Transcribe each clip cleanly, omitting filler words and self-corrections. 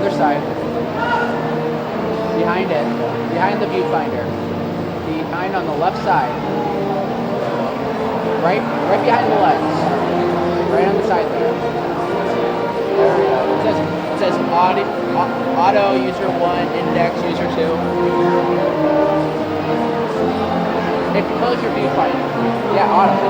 Other side. Behind it. Behind the viewfinder. Behind on the left side. Right behind the lens. Right on the side there. There we go. It says auto user 1, index user 2. If you close your viewfinder. Yeah, auto.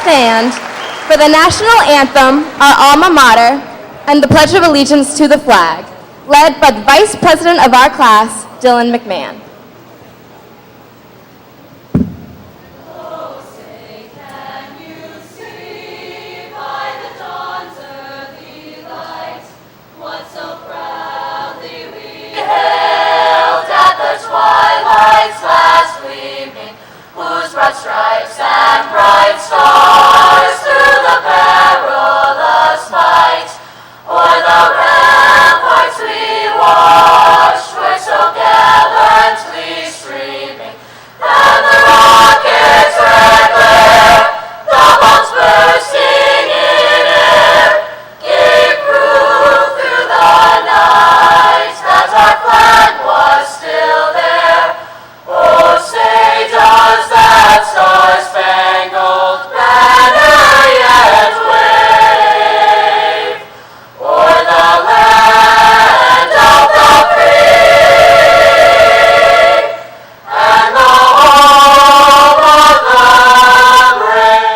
stand for the national anthem, our alma mater, and the Pledge of Allegiance to the flag, led by the Vice President of our class, Dylan McMahon. Stripes and bright stars through the perilous fight, o'er the ramparts we watched, were so gallantly streaming, and the rockets' red glare, the bombs bursting in air, gave proof through the night that our flag was still there. Oh, say does that star-spangled banner yet wave o'er the land of the free and the home of the brave?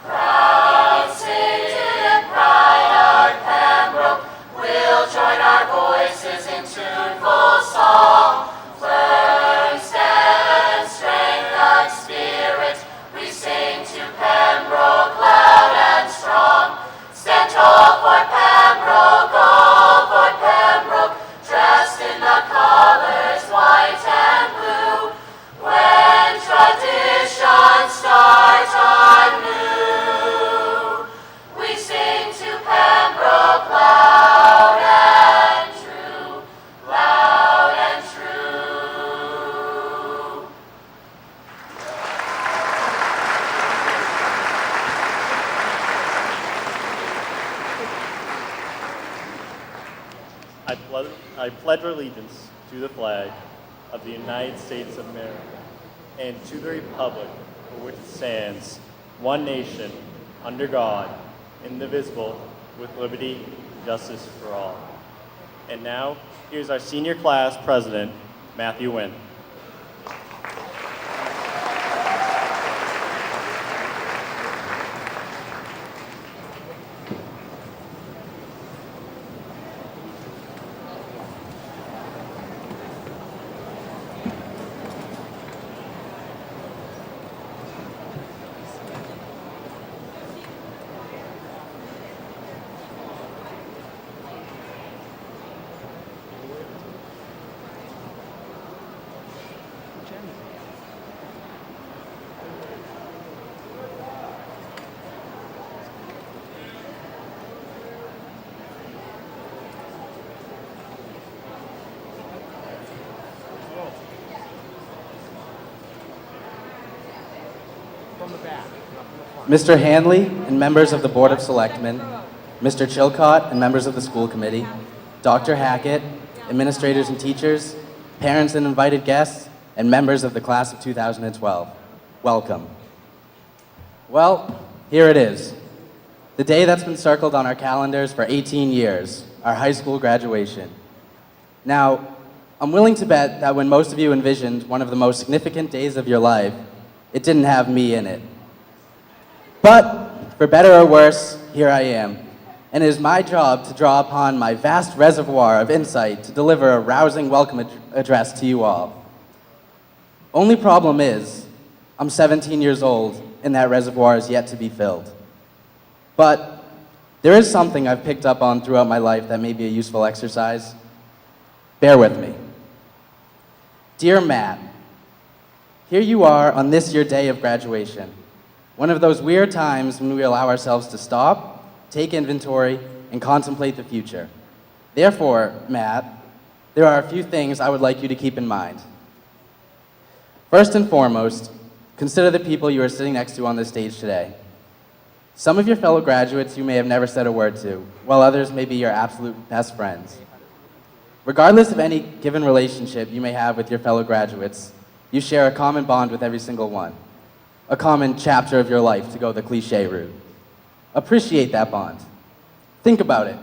Proud, sainted, bright-eyed Pembroke, we'll join our voices in tuneful song. Learn, stand, strength, and spirit, we sing to Pembroke loud and strong. Stand tall for Pembroke, all for Pembroke, dressed in the colors white and blue. When traditions start anew, we sing to Pembroke loud and true, loud and true. I pledge allegiance to the flag of the United States of America and to the republic for which it stands, one nation, under God, indivisible, with liberty and justice for all. And now, here's our senior class president, Matthew Wynn. Mr. Hanley and members of the Board of Selectmen, Mr. Chilcott and members of the school committee, Dr. Hackett, administrators and teachers, parents and invited guests, and members of the class of 2012. Welcome. Well, here it is. The day that's been circled on our calendars for 18 years, our high school graduation. Now, I'm willing to bet that when most of you envisioned one of the most significant days of your life, it didn't have me in it. But, for better or worse, here I am, and it is my job to draw upon my vast reservoir of insight to deliver a rousing welcome address to you all. Only problem is, I'm 17 years old, and that reservoir is yet to be filled. But there is something I've picked up on throughout my life that may be a useful exercise. Bear with me. Dear Matt, here you are on this your day of graduation. One of those weird times when we allow ourselves to stop, take inventory, and contemplate the future. Therefore, Matt, there are a few things I would like you to keep in mind. First and foremost, consider the people you are sitting next to on this stage today. Some of your fellow graduates you may have never said a word to, while others may be your absolute best friends. Regardless of any given relationship you may have with your fellow graduates, you share a common bond with every single one. a common chapter of your life, to go the cliche route. Appreciate that bond. Think about it.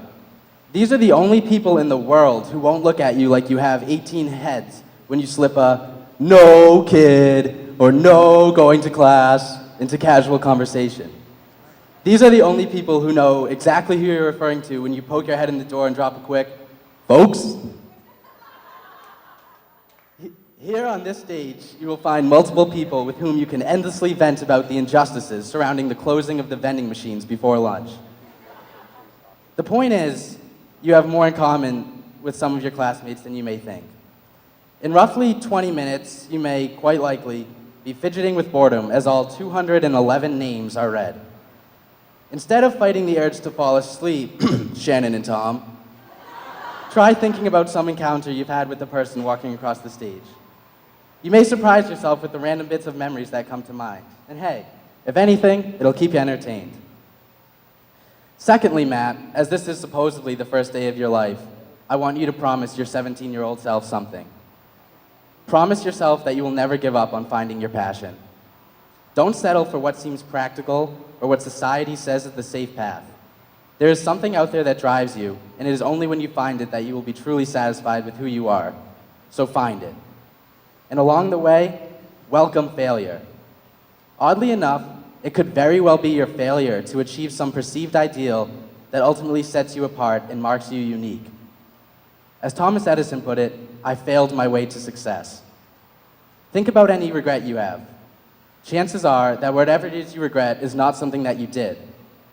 These are the only people in the world who won't look at you like you have 18 heads when you slip a "no kid" or "no going to class" into casual conversation. These are the only people who know exactly who you're referring to when you poke your head in the door and drop a quick, "Folks?" Here on this stage, you will find multiple people with whom you can endlessly vent about the injustices surrounding the closing of the vending machines before lunch. The point is, you have more in common with some of your classmates than you may think. In roughly 20 minutes, you may, quite likely, be fidgeting with boredom as all 211 names are read. Instead of fighting the urge to fall asleep, Shannon and Tom, try thinking about some encounter you've had with the person walking across the stage. You may surprise yourself with the random bits of memories that come to mind. And hey, if anything, it'll keep you entertained. Secondly, Matt, as this is supposedly the first day of your life, I want you to promise your 17-year-old self something. Promise yourself that you will never give up on finding your passion. Don't settle for what seems practical or what society says is the safe path. There is something out there that drives you, and it is only when you find it that you will be truly satisfied with who you are. So find it. And along the way, welcome failure. Oddly enough, it could very well be your failure to achieve some perceived ideal that ultimately sets you apart and marks you unique. As Thomas Edison put it, I failed my way to success. Think about any regret you have. Chances are that whatever it is you regret is not something that you did,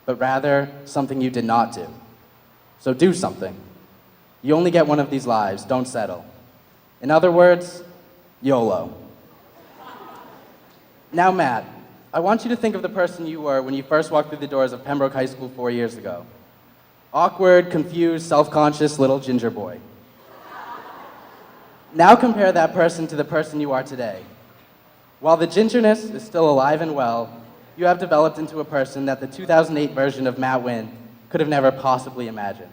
but rather something you did not do. So do something. You only get one of these lives, don't settle. In other words, YOLO. Now, Matt, I want you to think of the person you were when you first walked through the doors of Pembroke High School 4 years ago. Awkward, confused, self-conscious little ginger boy. Now compare that person to the person you are today. While the gingerness is still alive and well, you have developed into a person that the 2008 version of Matt Wynn could have never possibly imagined.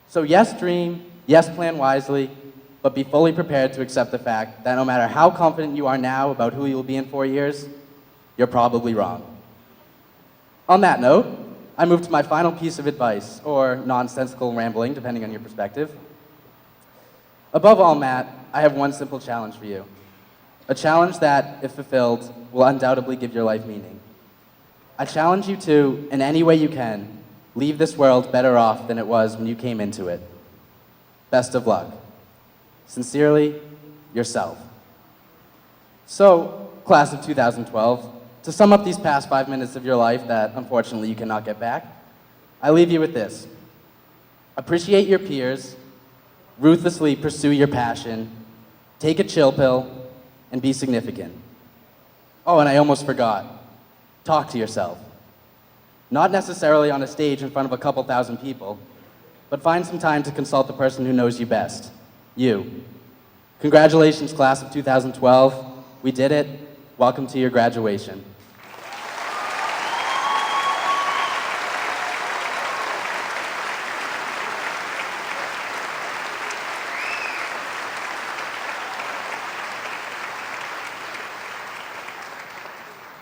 So yes, dream, yes, plan wisely, but be fully prepared to accept the fact that no matter how confident you are now about who you will be in 4 years, you're probably wrong. On that note, I move to my final piece of advice, or nonsensical rambling, depending on your perspective. Above all, Matt, I have one simple challenge for you. A challenge that, if fulfilled, will undoubtedly give your life meaning. I challenge you to, in any way you can, leave this world better off than it was when you came into it. Best of luck. Sincerely, yourself. So, class of 2012, to sum up these past 5 minutes of your life that, unfortunately, you cannot get back, I leave you with this. Appreciate your peers, ruthlessly pursue your passion, take a chill pill, and be significant. Oh, and I almost forgot. Talk to yourself. Not necessarily on a stage in front of a couple thousand people, but find some time to consult the person who knows you best. You. Congratulations, class of 2012. We did it. Welcome to your graduation.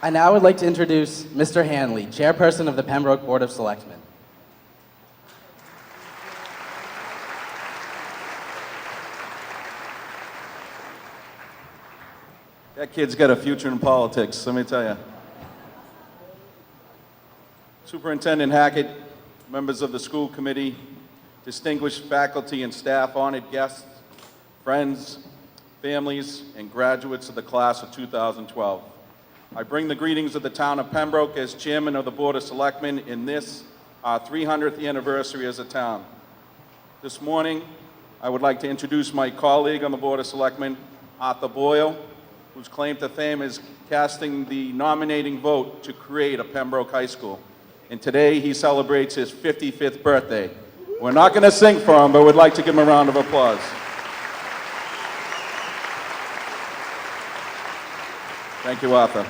I now would like to introduce Mr. Hanley, Chairperson of the Pembroke Board of Selectmen. That kid's got a future in politics, let me tell you. Superintendent Hackett, members of the school committee, distinguished faculty and staff, honored guests, friends, families, and graduates of the class of 2012. I bring the greetings of the town of Pembroke as chairman of the Board of Selectmen in this, our 300th anniversary as a town. This morning, I would like to introduce my colleague on the Board of Selectmen, Arthur Boyle, whose claim to fame is casting the nominating vote to create a Pembroke High School. And today, he celebrates his 55th birthday. We're not going to sing for him, but we'd like to give him a round of applause. Thank you, Arthur.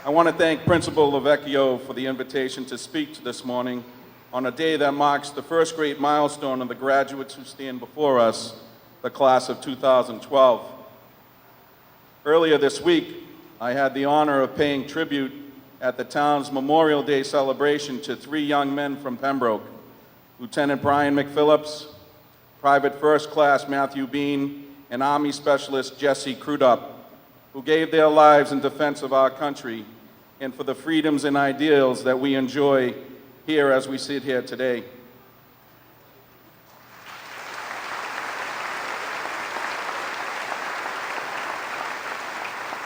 I want to thank Principal Lavecchio for the invitation to speak this morning on a day that marks the first great milestone of the graduates who stand before us, the class of 2012. Earlier this week, I had the honor of paying tribute at the town's Memorial Day celebration to 3 young men from Pembroke, Lieutenant Brian McPhillips, Private First Class Matthew Bean, and Army Specialist Jesse Crudup, who gave their lives in defense of our country and for the freedoms and ideals that we enjoy here as we sit here today.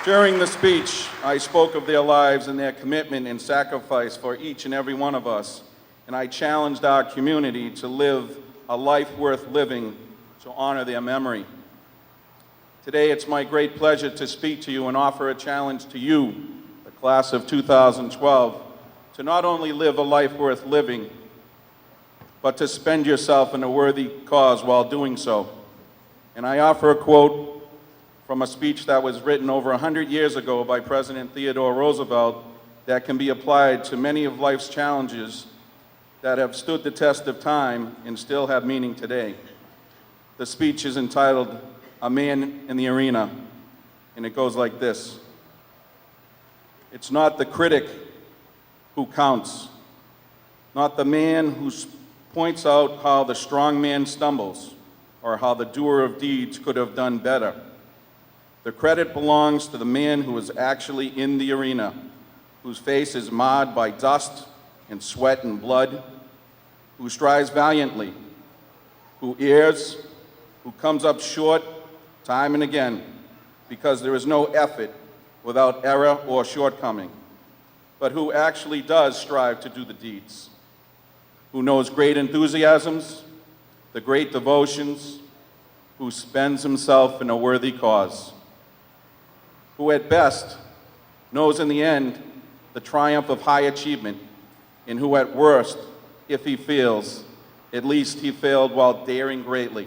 During the speech, I spoke of their lives and their commitment and sacrifice for each and every one of us, and I challenged our community to live a life worth living to honor their memory. Today, it's my great pleasure to speak to you and offer a challenge to you, the class of 2012, to not only live a life worth living, but to spend yourself in a worthy cause while doing so. And I offer a quote from a speech that was written over 100 years ago by President Theodore Roosevelt that can be applied to many of life's challenges that have stood the test of time and still have meaning today. The speech is entitled, "A Man in the Arena," and it goes like this. It's not the critic who counts, not the man who points out how the strong man stumbles or how the doer of deeds could have done better. The credit belongs to the man who is actually in the arena, whose face is marred by dust and sweat and blood, who strives valiantly, who errs, who comes up short time and again, because there is no effort without error or shortcoming, but who actually does strive to do the deeds, who knows great enthusiasms, the great devotions, who spends himself in a worthy cause, who at best knows in the end the triumph of high achievement, and who at worst, if he fails, at least he failed while daring greatly,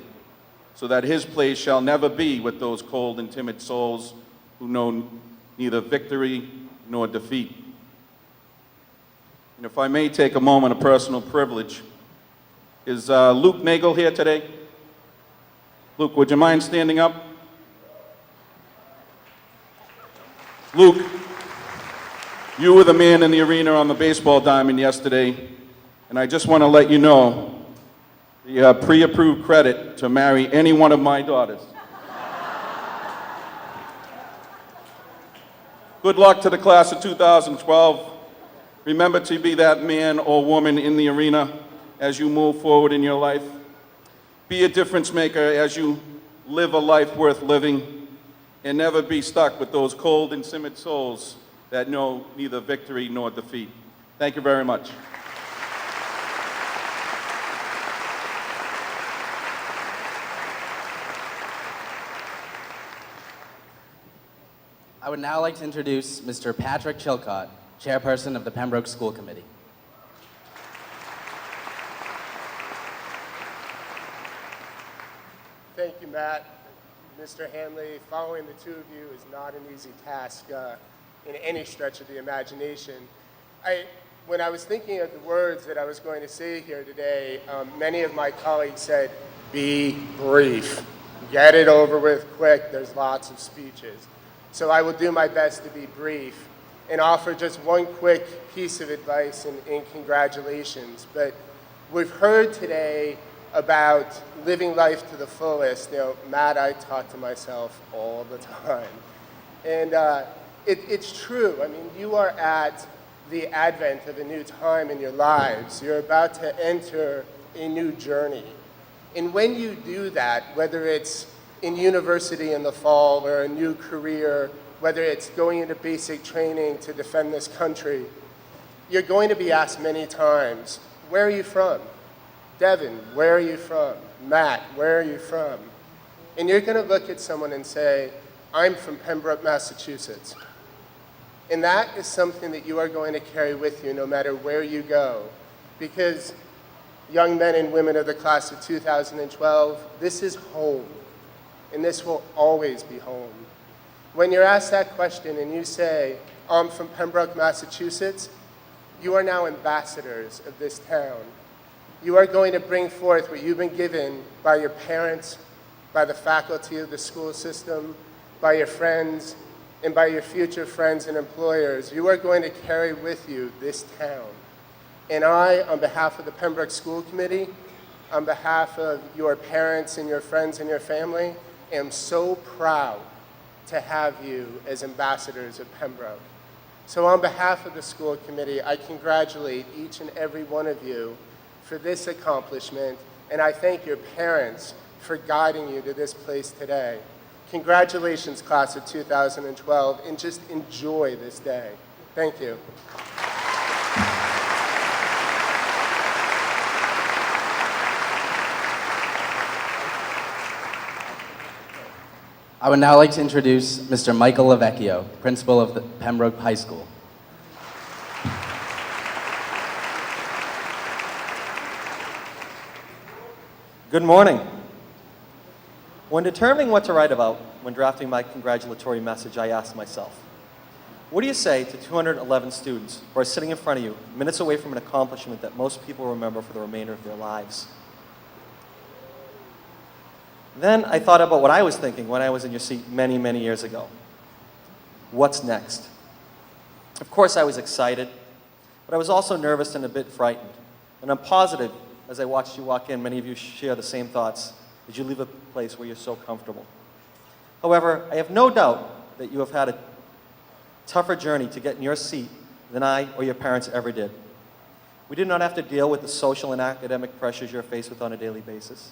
so that his place shall never be with those cold and timid souls who know neither victory nor defeat. And if I may take a moment of personal privilege, is Luke Nagel here today? Luke, would you mind standing up? Luke, you were the man in the arena on the baseball diamond yesterday, and I just want to let you know you have pre-approved credit to marry any one of my daughters. Good luck to the class of 2012. Remember to be that man or woman in the arena as you move forward in your life. Be a difference maker as you live a life worth living, and never be stuck with those cold and timid souls that know neither victory nor defeat. Thank you very much. I would now like to introduce Mr. Patrick Chilcott, Chairperson of the Pembroke School Committee. Thank you, Matt. Mr. Hanley, following the two of you is not an easy task in any stretch of the imagination. When I was thinking of the words that I was going to say here today, many of my colleagues said, be brief. Get it over with quick. There's lots of speeches. So I will do my best to be brief and offer just one quick piece of advice and congratulations. But we've heard today about living life to the fullest. You know, Matt, I talk to myself all the time. And it's true. I mean, you are at the advent of a new time in your lives. You're about to enter a new journey. And when you do that, whether it's in university in the fall or a new career, whether it's going into basic training to defend this country, you're going to be asked many times, where are you from? Devin, where are you from? Matt, where are you from? And you're going to look at someone and say, I'm from Pembroke, Massachusetts. And that is something that you are going to carry with you no matter where you go. Because young men and women of the class of 2012, this is home. And this will always be home. When you're asked that question and you say, I'm from Pembroke, Massachusetts, you are now ambassadors of this town. You are going to bring forth what you've been given by your parents, by the faculty of the school system, by your friends, and by your future friends and employers, you are going to carry with you this town. And I, on behalf of the Pembroke School Committee, on behalf of your parents and your friends and your family, am so proud to have you as ambassadors of Pembroke. So on behalf of the school committee, I congratulate each and every one of you for this accomplishment, and I thank your parents for guiding you to this place today. Congratulations, class of 2012, and just enjoy this day. Thank you. I would now like to introduce Mr. Michael Lavecchio, principal of the Pembroke High School. Good morning. When determining what to write about when drafting my congratulatory message, I asked myself, what do you say to 211 students who are sitting in front of you, minutes away from an accomplishment that most people remember for the remainder of their lives? Then I thought about what I was thinking when I was in your seat many, many years ago. What's next? Of course, I was excited, but I was also nervous and a bit frightened. And I'm positive, as I watched you walk in, many of you share the same thoughts as you leave a place where you're so comfortable. However, I have no doubt that you have had a tougher journey to get in your seat than I or your parents ever did. We did not have to deal with the social and academic pressures you're faced with on a daily basis.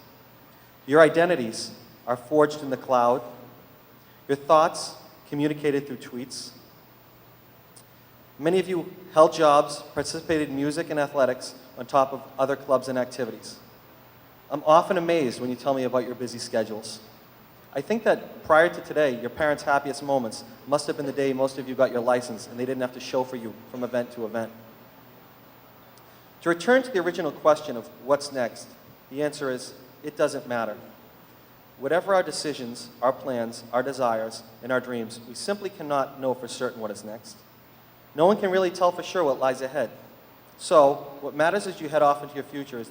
Your identities are forged in the cloud. Your thoughts communicated through tweets. Many of you held jobs, participated in music and athletics on top of other clubs and activities. I'm often amazed when you tell me about your busy schedules. I think that prior to today, your parents' happiest moments must have been the day most of you got your license and they didn't have to chauffeur you from event to event. To return to the original question of what's next, the answer is, it doesn't matter. Whatever our decisions, our plans, our desires, and our dreams, we simply cannot know for certain what is next. No one can really tell for sure what lies ahead. So, what matters as you head off into your future is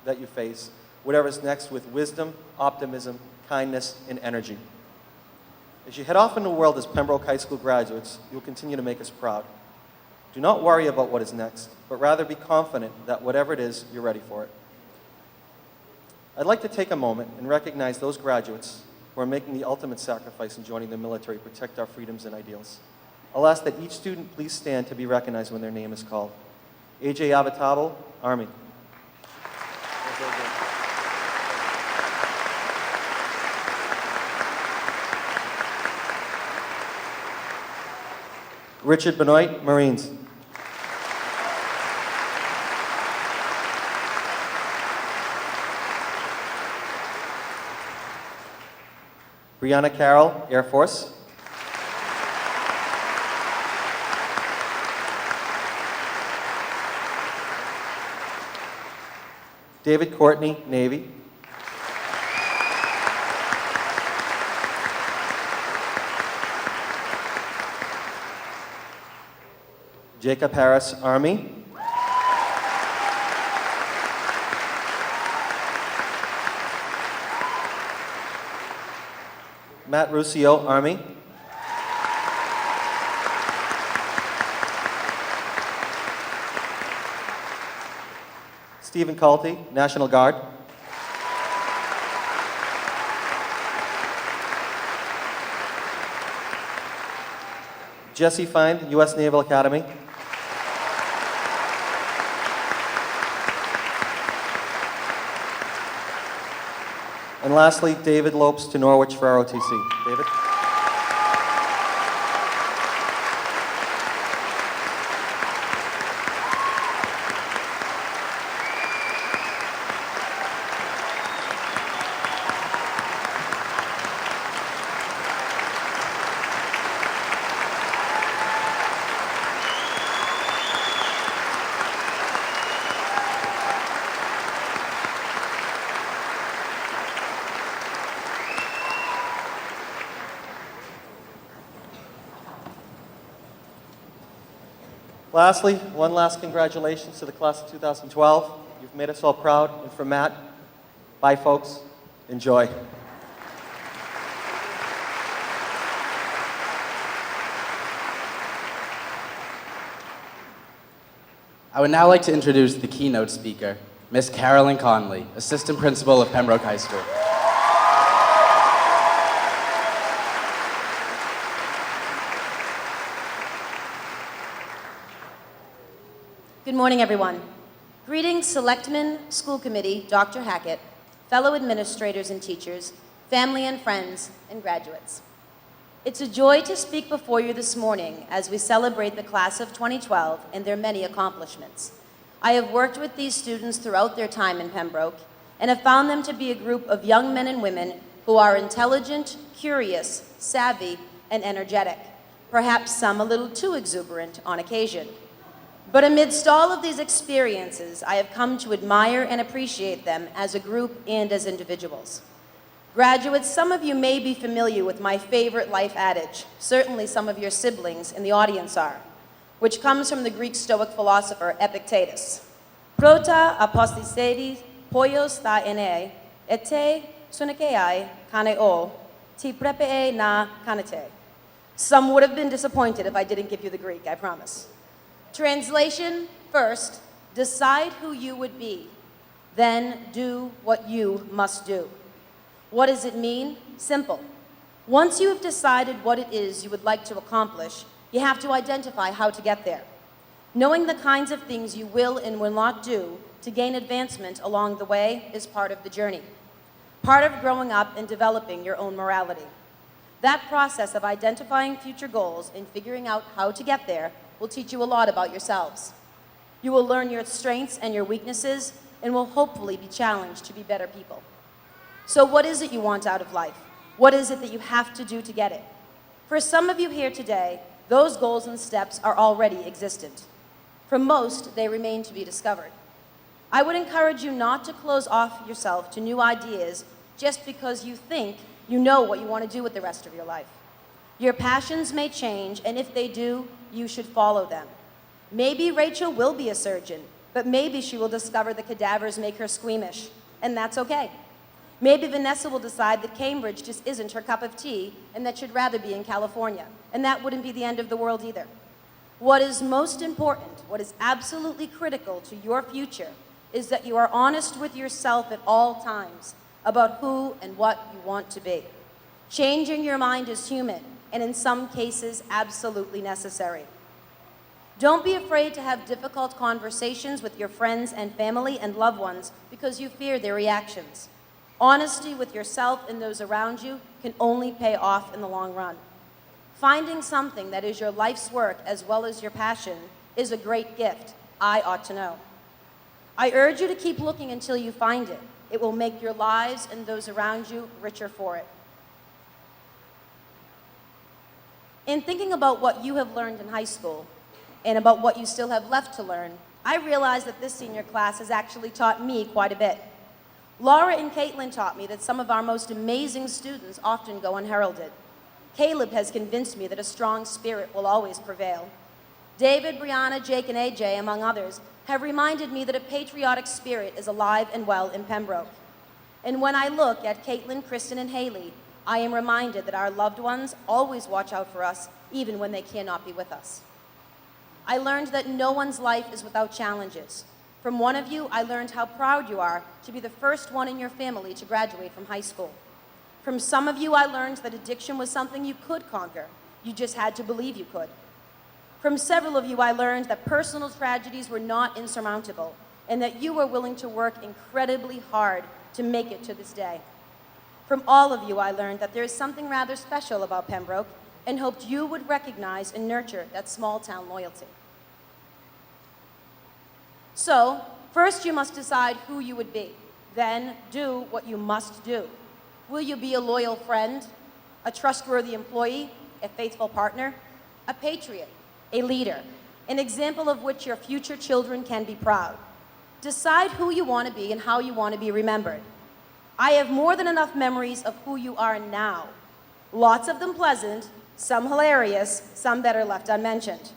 that you face whatever is next with wisdom, optimism, kindness, and energy. As you head off into the world as Pembroke High School graduates, you will continue to make us proud. Do not worry about what is next, but rather be confident that whatever it is, you're ready for it. I'd like to take a moment and recognize those graduates who are making the ultimate sacrifice in joining the military to protect our freedoms and ideals. I'll ask that each student please stand to be recognized when their name is called. A.J. Avatabo, Army. Richard Benoit, Marines. Brianna Carroll, Air Force. David Courtney, Navy. Jacob Harris, Army. Matt Ruscio, Army. Stephen Culty, National Guard. Jesse Find, U.S. Naval Academy. And lastly, David Lopes to Norwich for ROTC. David? Lastly, one last congratulations to the class of 2012. You've made us all proud. And for Matt, bye folks, enjoy. I would now like to introduce the keynote speaker, Miss Carolyn Conley, Assistant Principal of Pembroke High School. Good morning, everyone. Greetings, Selectmen, School Committee, Dr. Hackett, fellow administrators and teachers, family and friends, and graduates. It's a joy to speak before you this morning as we celebrate the class of 2012 and their many accomplishments. I have worked with these students throughout their time in Pembroke and have found them to be a group of young men and women who are intelligent, curious, savvy, and energetic, perhaps some a little too exuberant on occasion. But amidst all of these experiences, I have come to admire and appreciate them as a group and as individuals. Graduates, some of you may be familiar with my favorite life adage, certainly some of your siblings in the audience are, which comes from the Greek Stoic philosopher Epictetus. Prota apostisetis poios tha ene, ete sunikei kaneo, ti prepee na kanete. Some would have been disappointed if I didn't give you the Greek, I promise. Translation, first, decide who you would be, then do what you must do. What does it mean? Simple. Once you have decided what it is you would like to accomplish, you have to identify how to get there. Knowing the kinds of things you will and will not do to gain advancement along the way is part of the journey, part of growing up and developing your own morality. That process of identifying future goals and figuring out how to get there will teach you a lot about yourselves. You will learn your strengths and your weaknesses and will hopefully be challenged to be better people. So what is it you want out of life? What is it that you have to do to get it? For some of you here today, those goals and steps are already existent. For most, they remain to be discovered. I would encourage you not to close off yourself to new ideas just because you think you know what you want to do with the rest of your life. Your passions may change, and if they do, you should follow them. Maybe Rachel will be a surgeon, but maybe she will discover the cadavers make her squeamish, and that's okay. Maybe Vanessa will decide that Cambridge just isn't her cup of tea and that she'd rather be in California, and that wouldn't be the end of the world either. What is most important, what is absolutely critical to your future, is that you are honest with yourself at all times about who and what you want to be. Changing your mind is human, and in some cases, absolutely necessary. Don't be afraid to have difficult conversations with your friends and family and loved ones because you fear their reactions. Honesty with yourself and those around you can only pay off in the long run. Finding something that is your life's work as well as your passion is a great gift. I ought to know. I urge you to keep looking until you find it. It will make your lives and those around you richer for it. In thinking about what you have learned in high school and about what you still have left to learn, I realize that this senior class has actually taught me quite a bit. Laura and Caitlin taught me that some of our most amazing students often go unheralded. Caleb has convinced me that a strong spirit will always prevail. David, Brianna, Jake, and AJ, among others, have reminded me that a patriotic spirit is alive and well in Pembroke. And when I look at Caitlin, Kristen, and Haley, I am reminded that our loved ones always watch out for us, even when they cannot be with us. I learned that no one's life is without challenges. From one of you, I learned how proud you are to be the first one in your family to graduate from high school. From some of you, I learned that addiction was something you could conquer. You just had to believe you could. From several of you, I learned that personal tragedies were not insurmountable and that you were willing to work incredibly hard to make it to this day. From all of you, I learned that there is something rather special about Pembroke and hoped you would recognize and nurture that small-town loyalty. So, first you must decide who you would be. Then do what you must do. Will you be a loyal friend, a trustworthy employee, a faithful partner, a patriot, a leader, an example of which your future children can be proud? Decide who you want to be and how you want to be remembered. I have more than enough memories of who you are now. Lots of them pleasant, some hilarious, some better left unmentioned.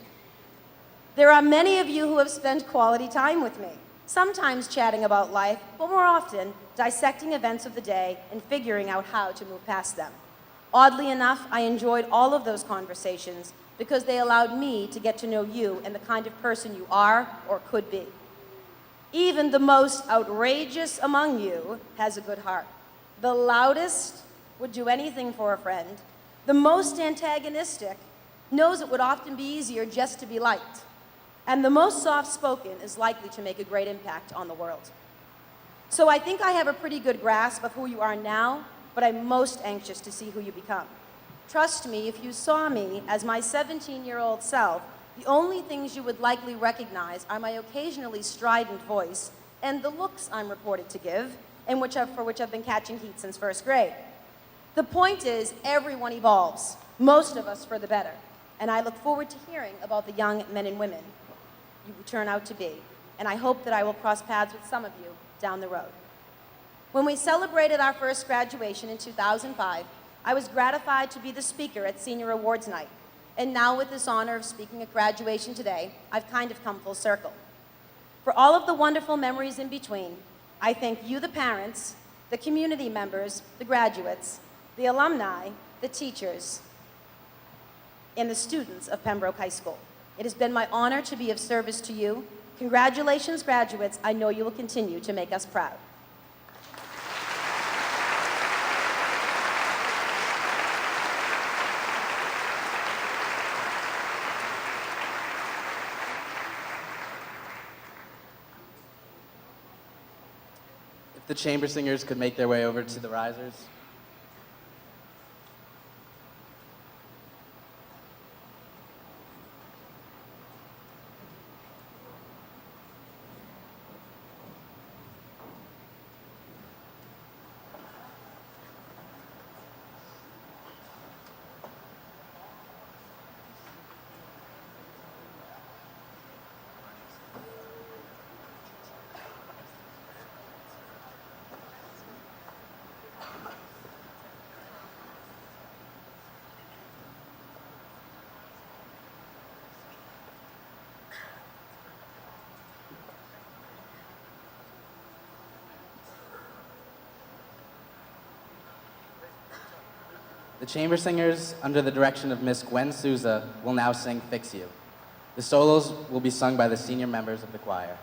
There are many of you who have spent quality time with me, sometimes chatting about life, but more often dissecting events of the day and figuring out how to move past them. Oddly enough, I enjoyed all of those conversations because they allowed me to get to know you and the kind of person you are or could be. Even the most outrageous among you has a good heart. The loudest would do anything for a friend. The most antagonistic knows it would often be easier just to be liked. And the most soft-spoken is likely to make a great impact on the world. So I think I have a pretty good grasp of who you are now, but I'm most anxious to see who you become. Trust me, if you saw me as my 17-year-old self, the only things you would likely recognize are my occasionally strident voice and the looks I'm reported to give, and for which I've been catching heat since first grade. The point is, everyone evolves, most of us for the better, and I look forward to hearing about the young men and women you turn out to be, and I hope that I will cross paths with some of you down the road. When we celebrated our first graduation in 2005, I was gratified to be the speaker at Senior Awards Night. And now with this honor of speaking at graduation today, I've kind of come full circle. For all of the wonderful memories in between, I thank you, the parents, the community members, the graduates, the alumni, the teachers, and the students of Pembroke High School. It has been my honor to be of service to you. Congratulations, graduates. I know you will continue to make us proud. If the chamber singers could make their way over to the risers. The chamber singers, under the direction of Miss Gwen Souza, will now sing Fix You. The solos will be sung by the senior members of the choir.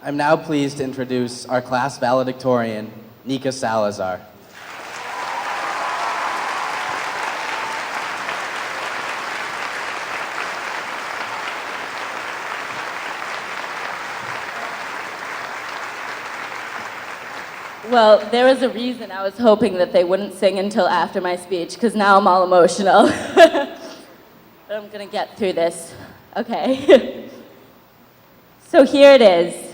I'm now pleased to introduce our class valedictorian, Nika Salazar. Well, there was a reason I was hoping that they wouldn't sing until after my speech, because now I'm all emotional. But I'm going to get through this. Okay. So here it is,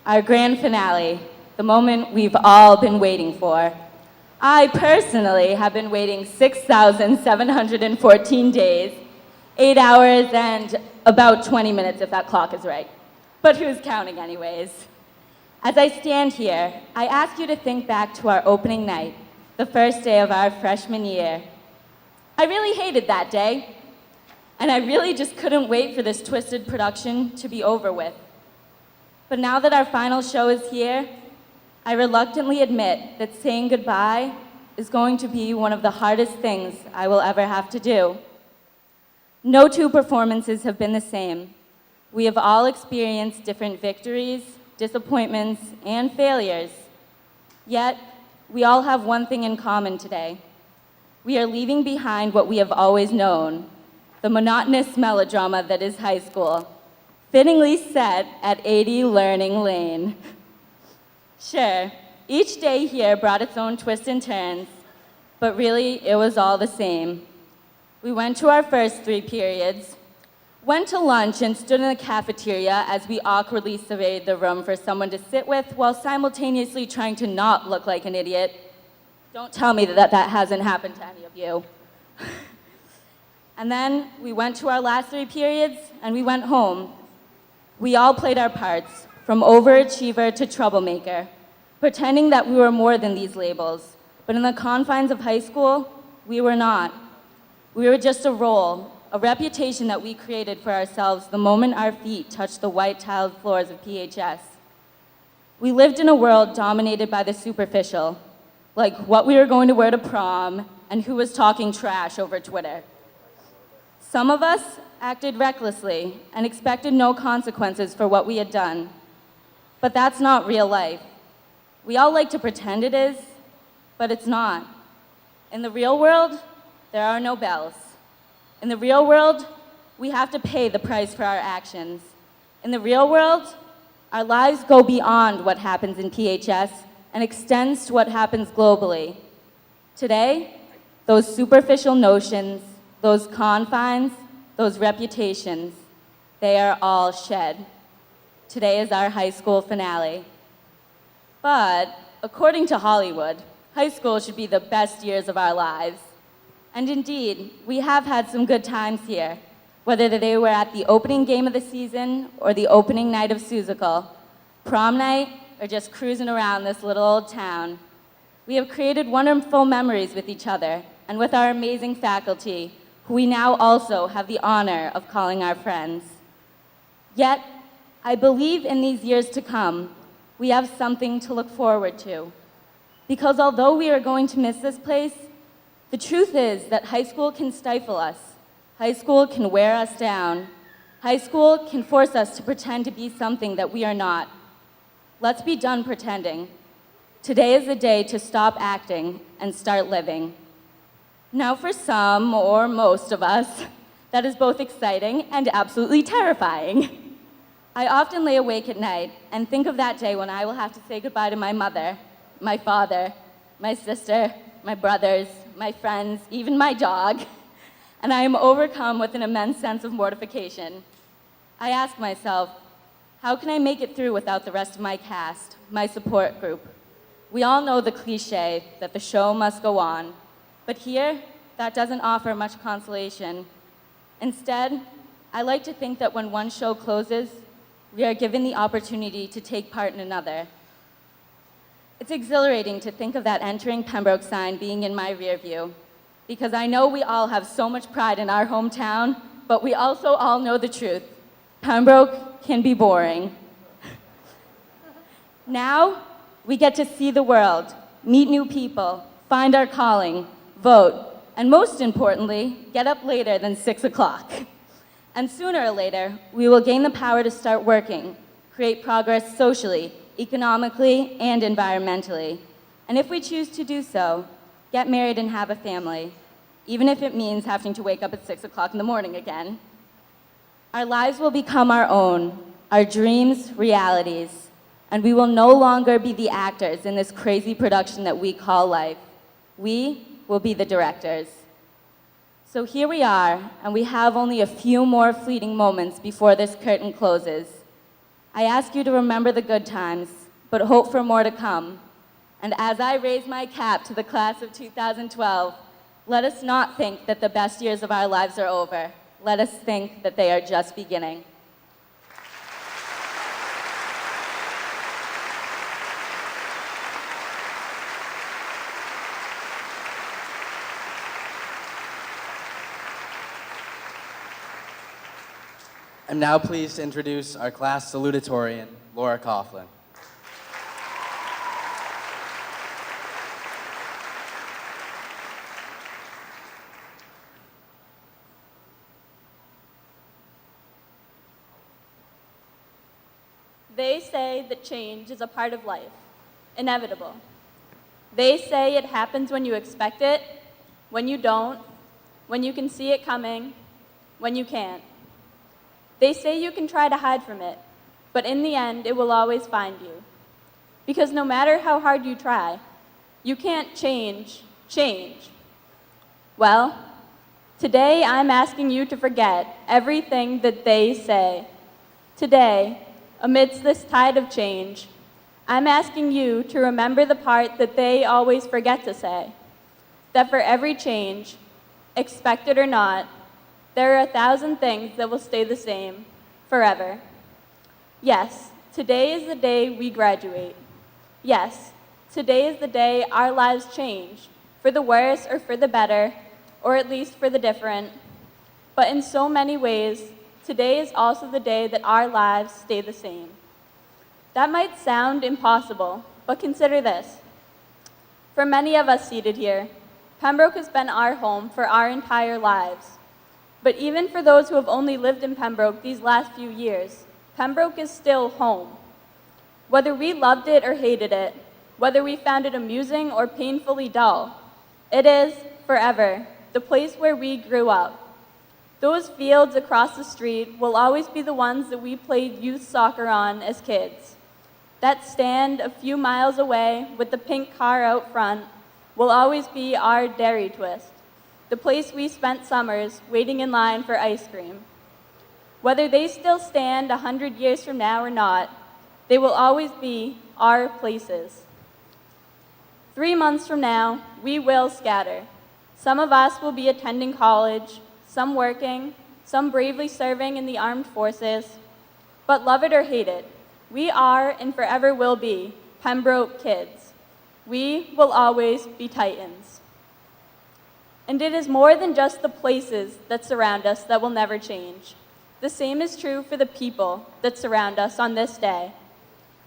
our grand finale, the moment we've all been waiting for. I personally have been waiting 6,714 days, 8 hours, and about 20 minutes if that clock is right. But who's counting anyways? As I stand here, I ask you to think back to our opening night, the first day of our freshman year. I really hated that day, and I really just couldn't wait for this twisted production to be over with. But now that our final show is here, I reluctantly admit that saying goodbye is going to be one of the hardest things I will ever have to do. No two performances have been the same. We have all experienced different victories, disappointments, and failures. Yet, we all have one thing in common today. We are leaving behind what we have always known, the monotonous melodrama that is high school, fittingly set at 80 Learning Lane. Sure, each day here brought its own twists and turns, but really, it was all the same. We went to our first 3 periods, went to lunch and stood in the cafeteria as we awkwardly surveyed the room for someone to sit with while simultaneously trying to not look like an idiot. Don't tell me that hasn't happened to any of you. And then we went to our last 3 periods and we went home. We all played our parts, from overachiever to troublemaker, pretending that we were more than these labels. But in the confines of high school, we were not. We were just a role, a reputation that we created for ourselves the moment our feet touched the white tiled floors of PHS. We lived in a world dominated by the superficial, like what we were going to wear to prom and who was talking trash over Twitter. Some of us acted recklessly and expected no consequences for what we had done. But that's not real life. We all like to pretend it is, but it's not. In the real world, there are no bells. In the real world, we have to pay the price for our actions. In the real world, our lives go beyond what happens in PHS and extends to what happens globally. Today, those superficial notions, those confines, those reputations, they are all shed. Today is our high school finale. But according to Hollywood, high school should be the best years of our lives. And indeed, we have had some good times here, whether they were at the opening game of the season or the opening night of Seussical, prom night, or just cruising around this little old town. We have created wonderful memories with each other and with our amazing faculty, who we now also have the honor of calling our friends. Yet, I believe in these years to come, we have something to look forward to. Because although we are going to miss this place, the truth is that high school can stifle us. High school can wear us down. High school can force us to pretend to be something that we are not. Let's be done pretending. Today is the day to stop acting and start living. Now for some, or most of us, that is both exciting and absolutely terrifying. I often lay awake at night and think of that day when I will have to say goodbye to my mother, my father, my sister, my brothers, my friends, even my dog, and I am overcome with an immense sense of mortification. I ask myself, how can I make it through without the rest of my cast, my support group? We all know the cliche that the show must go on, but here, that doesn't offer much consolation. Instead, I like to think that when one show closes, we are given the opportunity to take part in another. It's exhilarating to think of that entering Pembroke sign being in my rear view, because I know we all have so much pride in our hometown, but we also all know the truth. Pembroke can be boring. Now, we get to see the world, meet new people, find our calling, vote, and most importantly, get up later than 6 o'clock. And sooner or later, we will gain the power to start working, create progress socially, economically, and environmentally. And if we choose to do so, get married and have a family, even if it means having to wake up at 6 o'clock in the morning again. Our lives will become our own, our dreams, realities, and we will no longer be the actors in this crazy production that we call life. We will be the directors. So here we are, and we have only a few more fleeting moments before this curtain closes. I ask you to remember the good times, but hope for more to come. And as I raise my cap to the class of 2012, let us not think that the best years of our lives are over. Let us think that they are just beginning. I'm now pleased to introduce our class salutatorian, Laura Coughlin. They say that change is a part of life, inevitable. They say it happens when you expect it, when you don't, when you can see it coming, when you can't. They say you can try to hide from it, but in the end, it will always find you. Because no matter how hard you try, you can't change change. Well, today I'm asking you to forget everything that they say. Today, amidst this tide of change, I'm asking you to remember the part that they always forget to say, that for every change, expected or not, there are 1,000 things that will stay the same forever. Yes, today is the day we graduate. Yes, today is the day our lives change, for the worse or for the better, or at least for the different. But in so many ways, today is also the day that our lives stay the same. That might sound impossible, but consider this. For many of us seated here, Pembroke has been our home for our entire lives. But even for those who have only lived in Pembroke these last few years, Pembroke is still home. Whether we loved it or hated it, whether we found it amusing or painfully dull, it is, forever, the place where we grew up. Those fields across the street will always be the ones that we played youth soccer on as kids. That stand a few miles away with the pink car out front will always be our Dairy Twist, the place we spent summers waiting in line for ice cream. Whether they still stand 100 years from now or not, they will always be our places. 3 months from now, we will scatter. Some of us will be attending college, some working, some bravely serving in the armed forces. But love it or hate it, we are and forever will be Pembroke kids. We will always be Titans. And it is more than just the places that surround us that will never change. The same is true for the people that surround us on this day.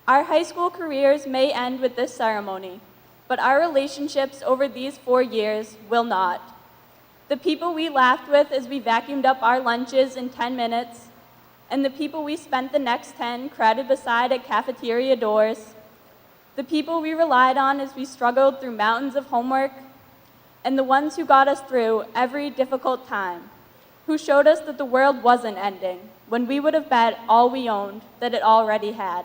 Our high school careers may end with this ceremony, but our relationships over these 4 years will not. The people we laughed with as we vacuumed up our lunches in 10 minutes, and the people we spent the next 10 crowded beside at cafeteria doors, the people we relied on as we struggled through mountains of homework, and the ones who got us through every difficult time, who showed us that the world wasn't ending when we would have bet all we owned that it already had.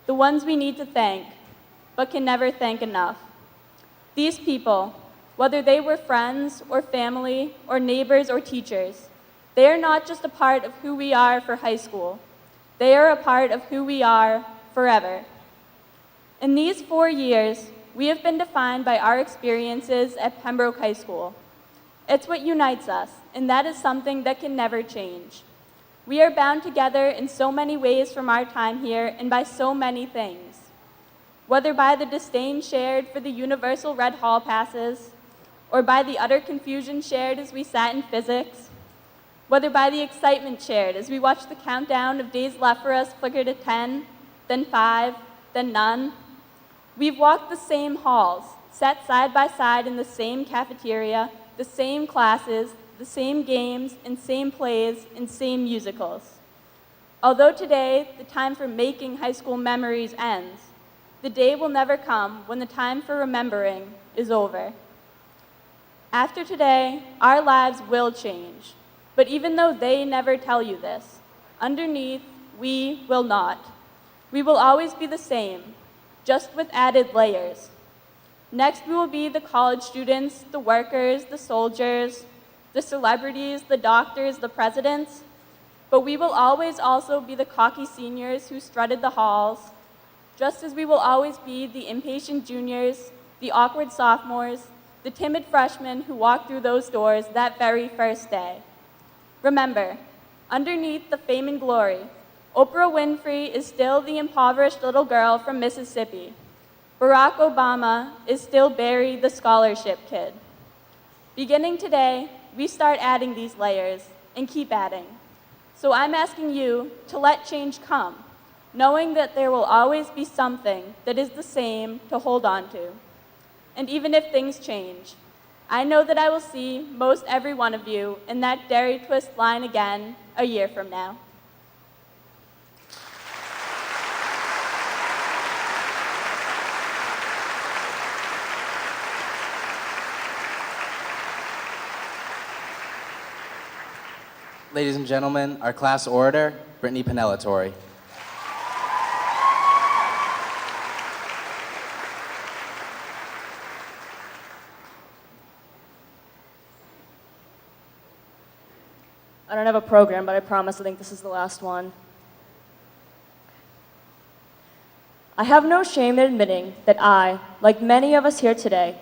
The ones we need to thank, but can never thank enough. These people, whether they were friends or family or neighbors or teachers, they are not just a part of who we are for high school. They are a part of who we are forever. In these 4 years, we have been defined by our experiences at Pembroke High School. It's what unites us, and that is something that can never change. We are bound together in so many ways from our time here and by so many things. Whether by the disdain shared for the universal red hall passes, or by the utter confusion shared as we sat in physics, whether by the excitement shared as we watched the countdown of days left for us flicker to 10, then 5, then none. We've walked the same halls, sat side by side in the same cafeteria, the same classes, the same games, and same plays, and same musicals. Although today the time for making high school memories ends, the day will never come when the time for remembering is over. After today, our lives will change, but even though they never tell you this, underneath, we will not. We will always be the same, just with added layers. Next, we will be the college students, the workers, the soldiers, the celebrities, the doctors, the presidents, but we will always also be the cocky seniors who strutted the halls, just as we will always be the impatient juniors, the awkward sophomores, the timid freshmen who walked through those doors that very first day. Remember, underneath the fame and glory, Oprah Winfrey is still the impoverished little girl from Mississippi. Barack Obama is still Barry the scholarship kid. Beginning today, we start adding these layers and keep adding. So I'm asking you to let change come, knowing that there will always be something that is the same to hold on to. And even if things change, I know that I will see most every one of you in that Dairy Twist line again a year from now. Ladies and gentlemen, our class orator, Brittany Penelatori. I don't have a program, but I promise I think this is the last one. I have no shame in admitting that I, like many of us here today,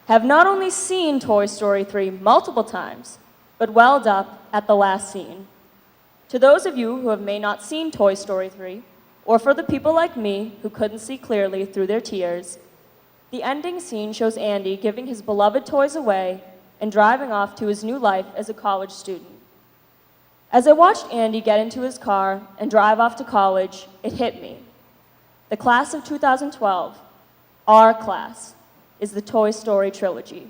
have not only seen Toy Story 3 multiple times, but welled up at the last scene. To those of you who have may not seen Toy Story 3, or for the people like me who couldn't see clearly through their tears, the ending scene shows Andy giving his beloved toys away and driving off to his new life as a college student. As I watched Andy get into his car and drive off to college, it hit me. The class of 2012, our class, is the Toy Story trilogy.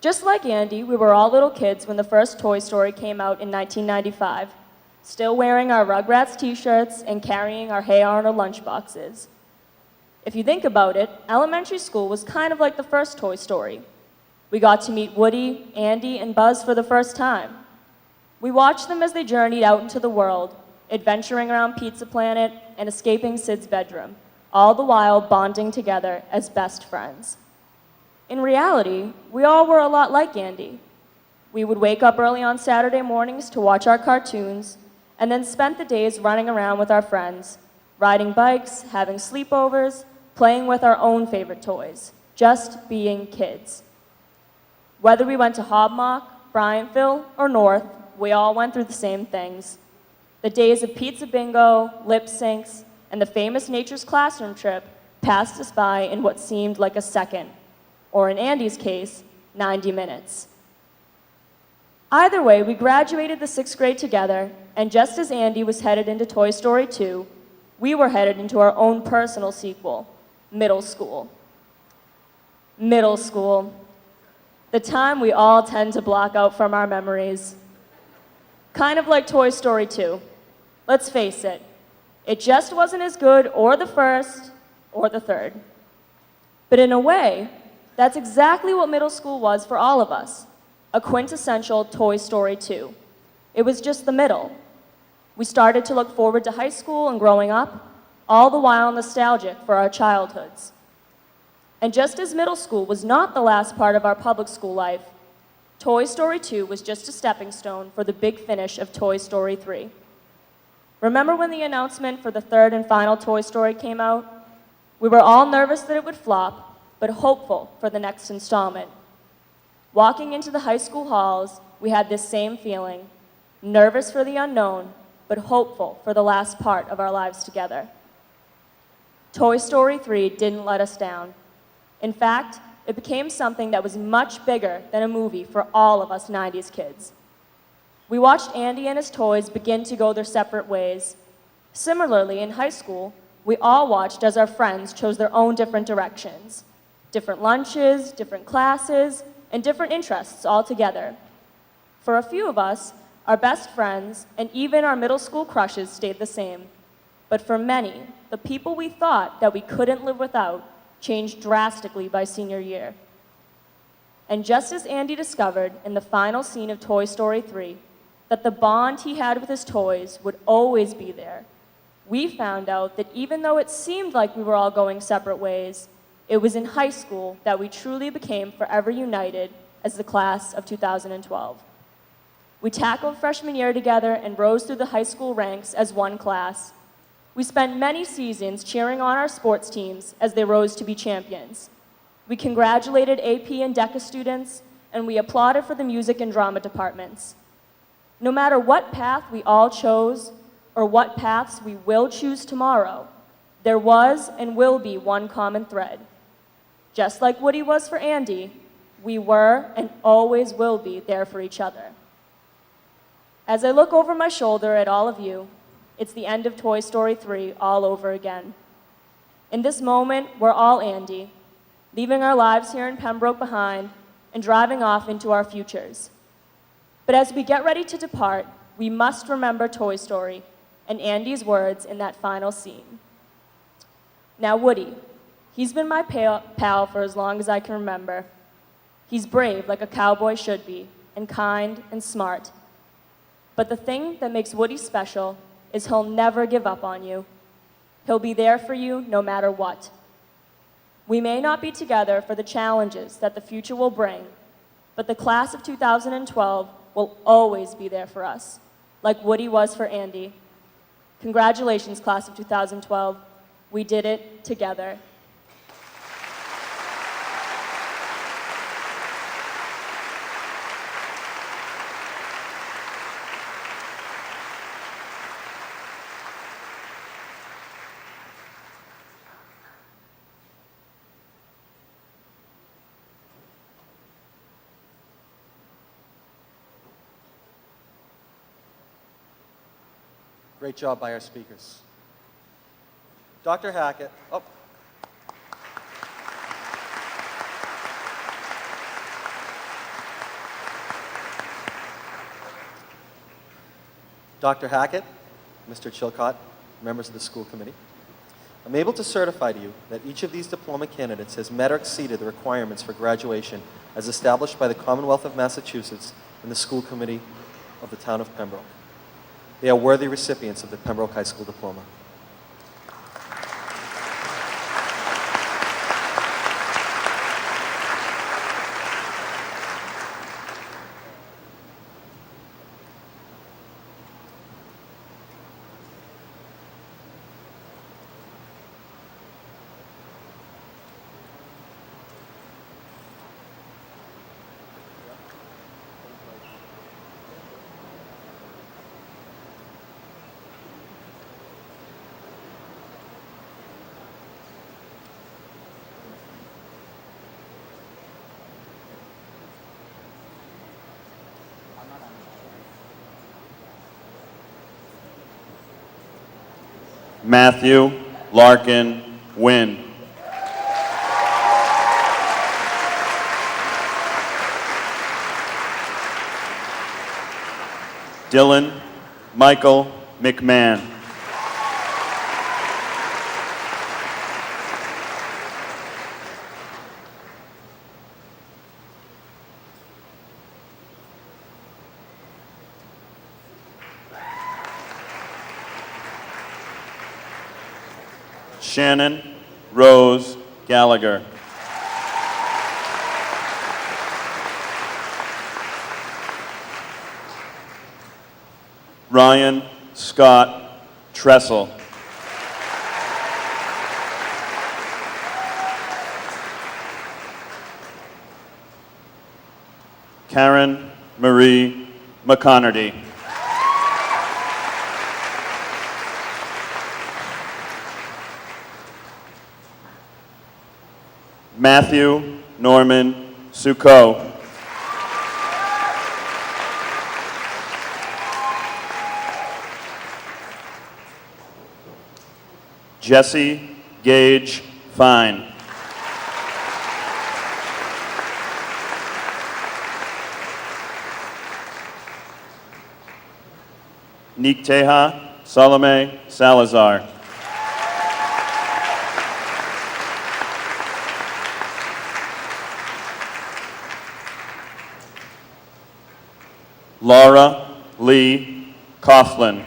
Just like Andy, we were all little kids when the first Toy Story came out in 1995, still wearing our Rugrats t-shirts and carrying our Hey Arnold lunchboxes. If you think about it, elementary school was kind of like the first Toy Story. We got to meet Woody, Andy, and Buzz for the first time. We watched them as they journeyed out into the world, adventuring around Pizza Planet and escaping Sid's bedroom, all the while bonding together as best friends. In reality, we all were a lot like Andy. We would wake up early on Saturday mornings to watch our cartoons, and then spent the days running around with our friends, riding bikes, having sleepovers, playing with our own favorite toys, just being kids. Whether we went to Hobmock, Bryantville, or North, we all went through the same things. The days of pizza bingo, lip syncs, and the famous Nature's Classroom trip passed us by in what seemed like a second, or in Andy's case, 90 minutes. Either way, we graduated the 6th grade together, and just as Andy was headed into Toy Story 2, we were headed into our own personal sequel, middle school. Middle school. The time we all tend to block out from our memories. Kind of like Toy Story 2. Let's face it, it just wasn't as good or the first or the third. But in a way, that's exactly what middle school was for all of us, a quintessential Toy Story 2. It was just the middle. We started to look forward to high school and growing up, all the while nostalgic for our childhoods. And just as middle school was not the last part of our public school life, Toy Story 2 was just a stepping stone for the big finish of Toy Story 3. Remember when the announcement for the third and final Toy Story came out? We were all nervous that it would flop, but hopeful for the next installment. Walking into the high school halls, we had this same feeling, nervous for the unknown, but hopeful for the last part of our lives together. Toy Story 3 didn't let us down. In fact, it became something that was much bigger than a movie for all of us 90s kids. We watched Andy and his toys begin to go their separate ways. Similarly, in high school, we all watched as our friends chose their own different directions. Different lunches, different classes, and different interests all together. For a few of us, Our best friends, and even our middle school crushes stayed the same. But for many, the people we thought that we couldn't live without changed drastically by senior year. And just as Andy discovered in the final scene of Toy Story 3 that the bond he had with his toys would always be there, we found out that even though it seemed like we were all going separate ways, it was in high school that we truly became forever united as the class of 2012. We tackled freshman year together and rose through the high school ranks as one class. We spent many seasons cheering on our sports teams as they rose to be champions. We congratulated AP and DECA students, and we applauded for the music and drama departments. No matter what path we all chose, or what paths we will choose tomorrow, there was and will be one common thread. Just like Woody was for Andy, we were and always will be there for each other. As I look over my shoulder at all of you, it's the end of Toy Story 3 all over again. In this moment, we're all Andy, leaving our lives here in Pembroke behind and driving off into our futures. But as we get ready to depart, we must remember Toy Story and Andy's words in that final scene. Now, Woody, he's been my pal for as long as I can remember. He's brave like a cowboy should be, and kind and smart. But the thing that makes Woody special is he'll never give up on you. He'll be there for you no matter what. We may not be together for the challenges that the future will bring, but the class of 2012 will always be there for us, like Woody was for Andy. Congratulations, class of 2012. We did it together. Great job by our speakers. Dr. Hackett, Dr. Hackett, Mr. Chilcott, members of the school committee, I'm able to certify to you that each of these diploma candidates has met or exceeded the requirements for graduation as established by the Commonwealth of Massachusetts and the school committee of the town of Pembroke. They are worthy recipients of the Pembroke High School Diploma. Matthew Larkin Wynn. Dylan Michael McMahon. Shannon Rose Gallagher. Ryan Scott Tressel. Karen Marie McConerty. Matthew Norman Succo. Jesse Gage Fine. Nikteha Salome Salazar. Laura Lee Coughlin.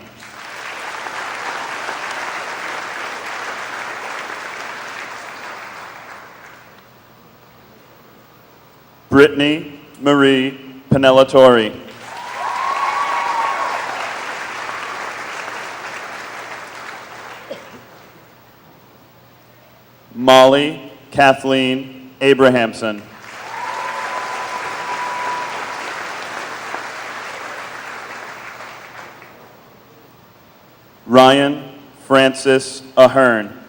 Brittany Marie Penellatori. Molly Kathleen Abrahamson. Ryan Francis Ahern.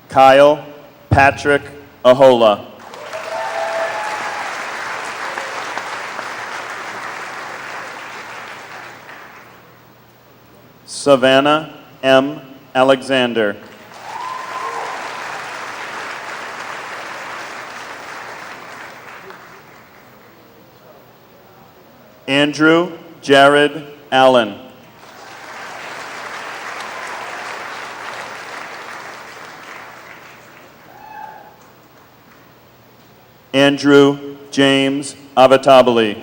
Kyle Patrick Ahola. Savannah M. Alexander. Andrew Jared Allen. Andrew James Avatabali.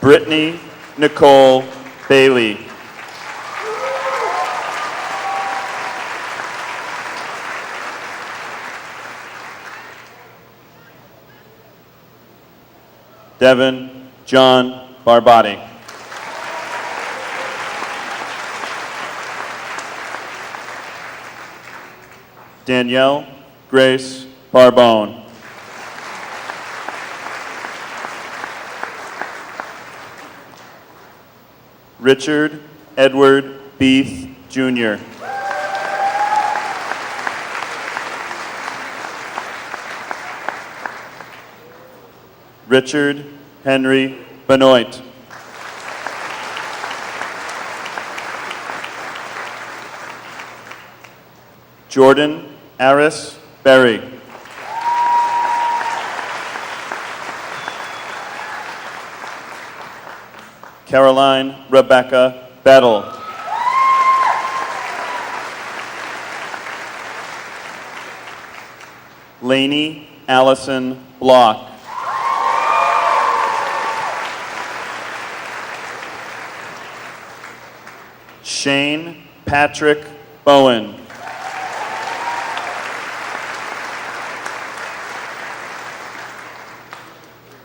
Brittany Nicole Bailey. Devin John Barbati. Danielle Grace Barbone. Richard Edward Beeth, Jr. Richard Henry Benoit. Jordan Aris Berry. Caroline Rebecca Bettel. Lainey Allison Block. Shane Patrick Bowen.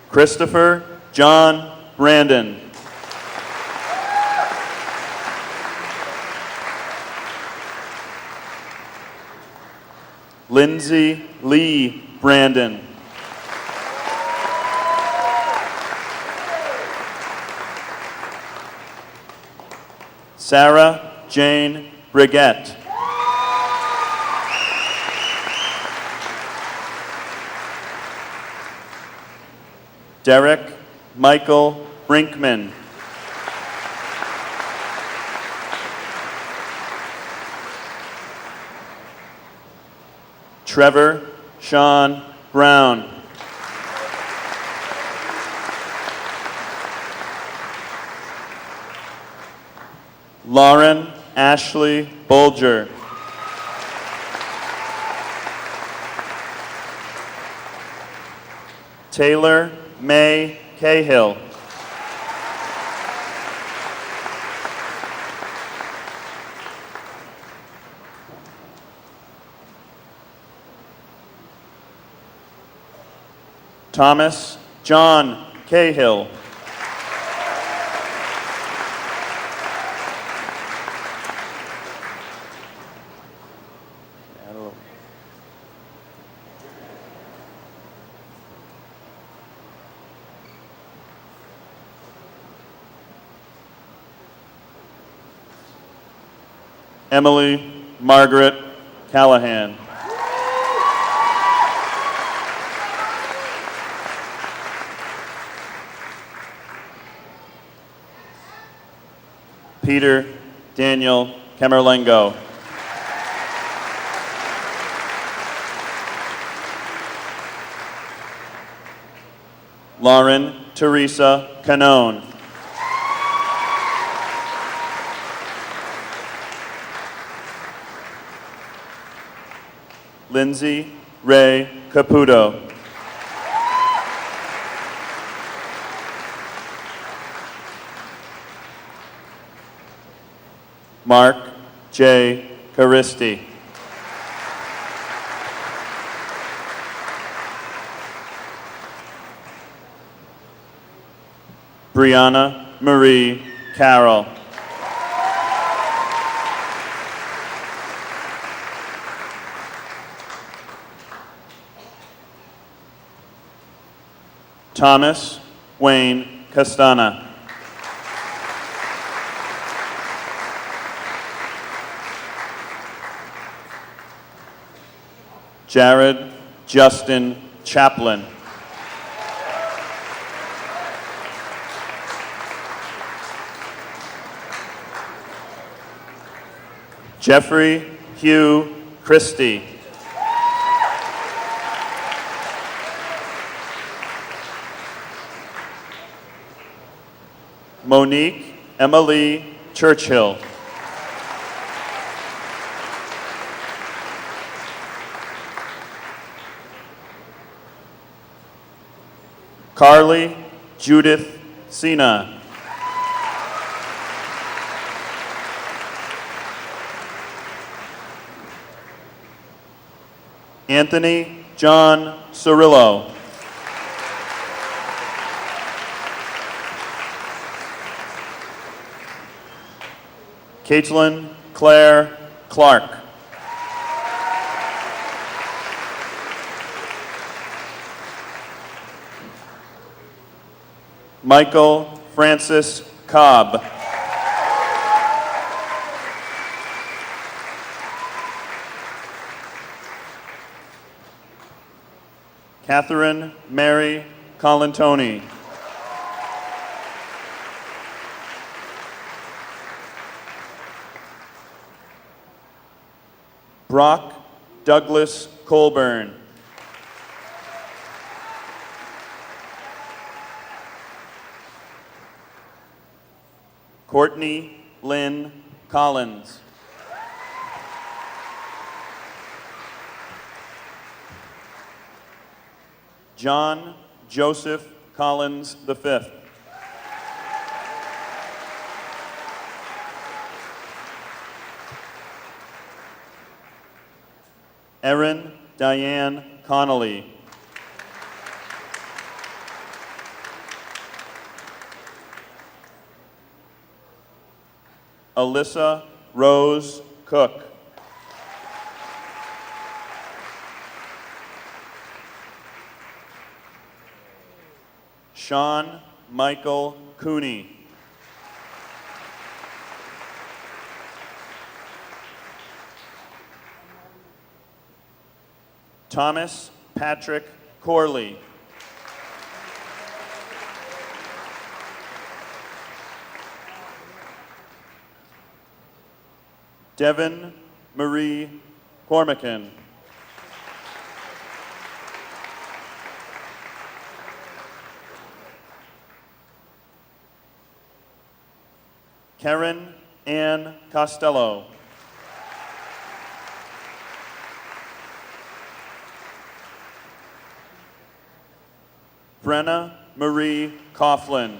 Christopher John Brandon. Lindsay Lee Brandon. Sarah Jane Brigette. Derek Michael Brinkman. Trevor Sean Brown. Lauren Ashley Bolger. Taylor May Cahill. Thomas John Cahill. Emily Margaret Callahan. Peter Daniel Camerlengo. Lauren Teresa Canone. Lindsay Ray Caputo. Mark J. Caristi. Brianna Marie Carroll. Thomas Wayne Castana. Jared Justin Chaplin. Jeffrey Hugh Christie. Monique Emily Churchill. Carly Judith Sina. Anthony John Cirillo. Caitlin Claire Clark. Michael Francis Cobb. Catherine Mary Colantoni. Brock Douglas Colburn. Courtney Lynn Collins. John Joseph Collins V. Erin Diane Connolly. Alyssa Rose Cook. Sean Michael Cooney. Thomas Patrick Corley. Devin Marie Cormacan. Karen Ann Costello. Brenna Marie Coughlin.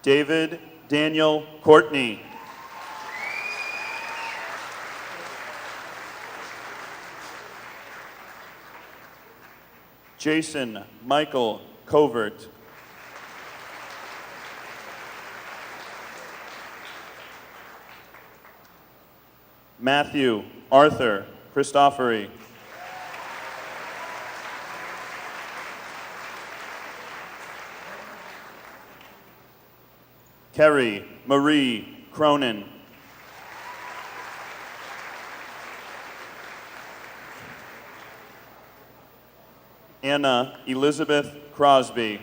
David Daniel Courtney. Jason Michael Covert. Matthew Arthur Christofori. Kerry Marie Cronin. Anna Elizabeth Crosby.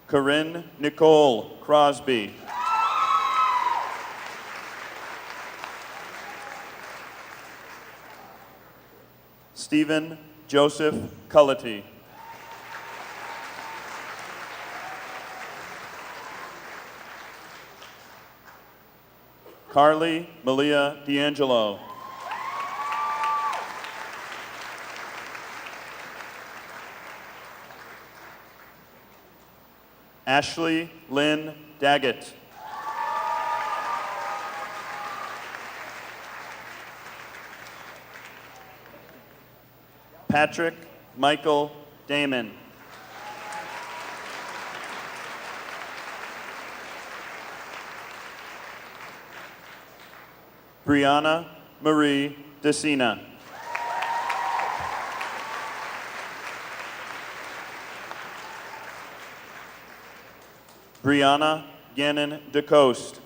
Corinne Nicole Crosby. Stephen Joseph Cullity. Carly Malia D'Angelo. Ashley Lynn Daggett. Patrick Michael Damon. Brianna Marie DeCina. Brianna Gannon DeCoste.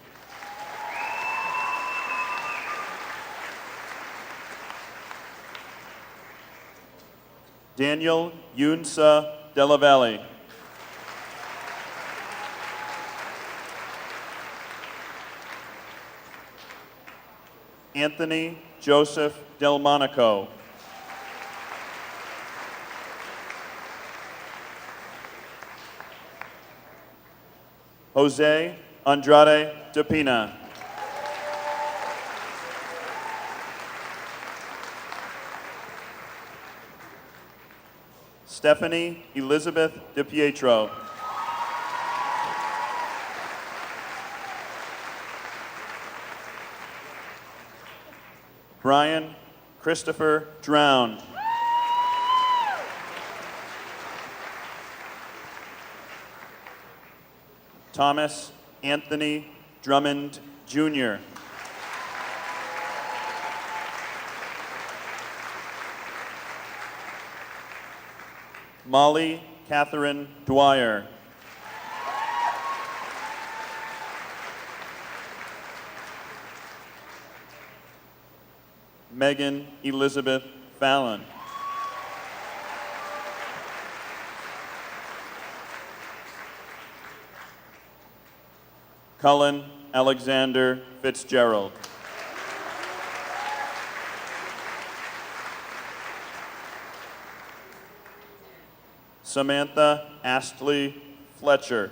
Daniel Yunsa Della Valle. Anthony Joseph Delmonico. Jose Andrade DePina. Stephanie Elizabeth DePietro. Brian Christopher Drown. Thomas Anthony Drummond Jr. Molly Catherine Dwyer. Megan Elizabeth Fallon. Cullen Alexander Fitzgerald. Samantha Astley Fletcher.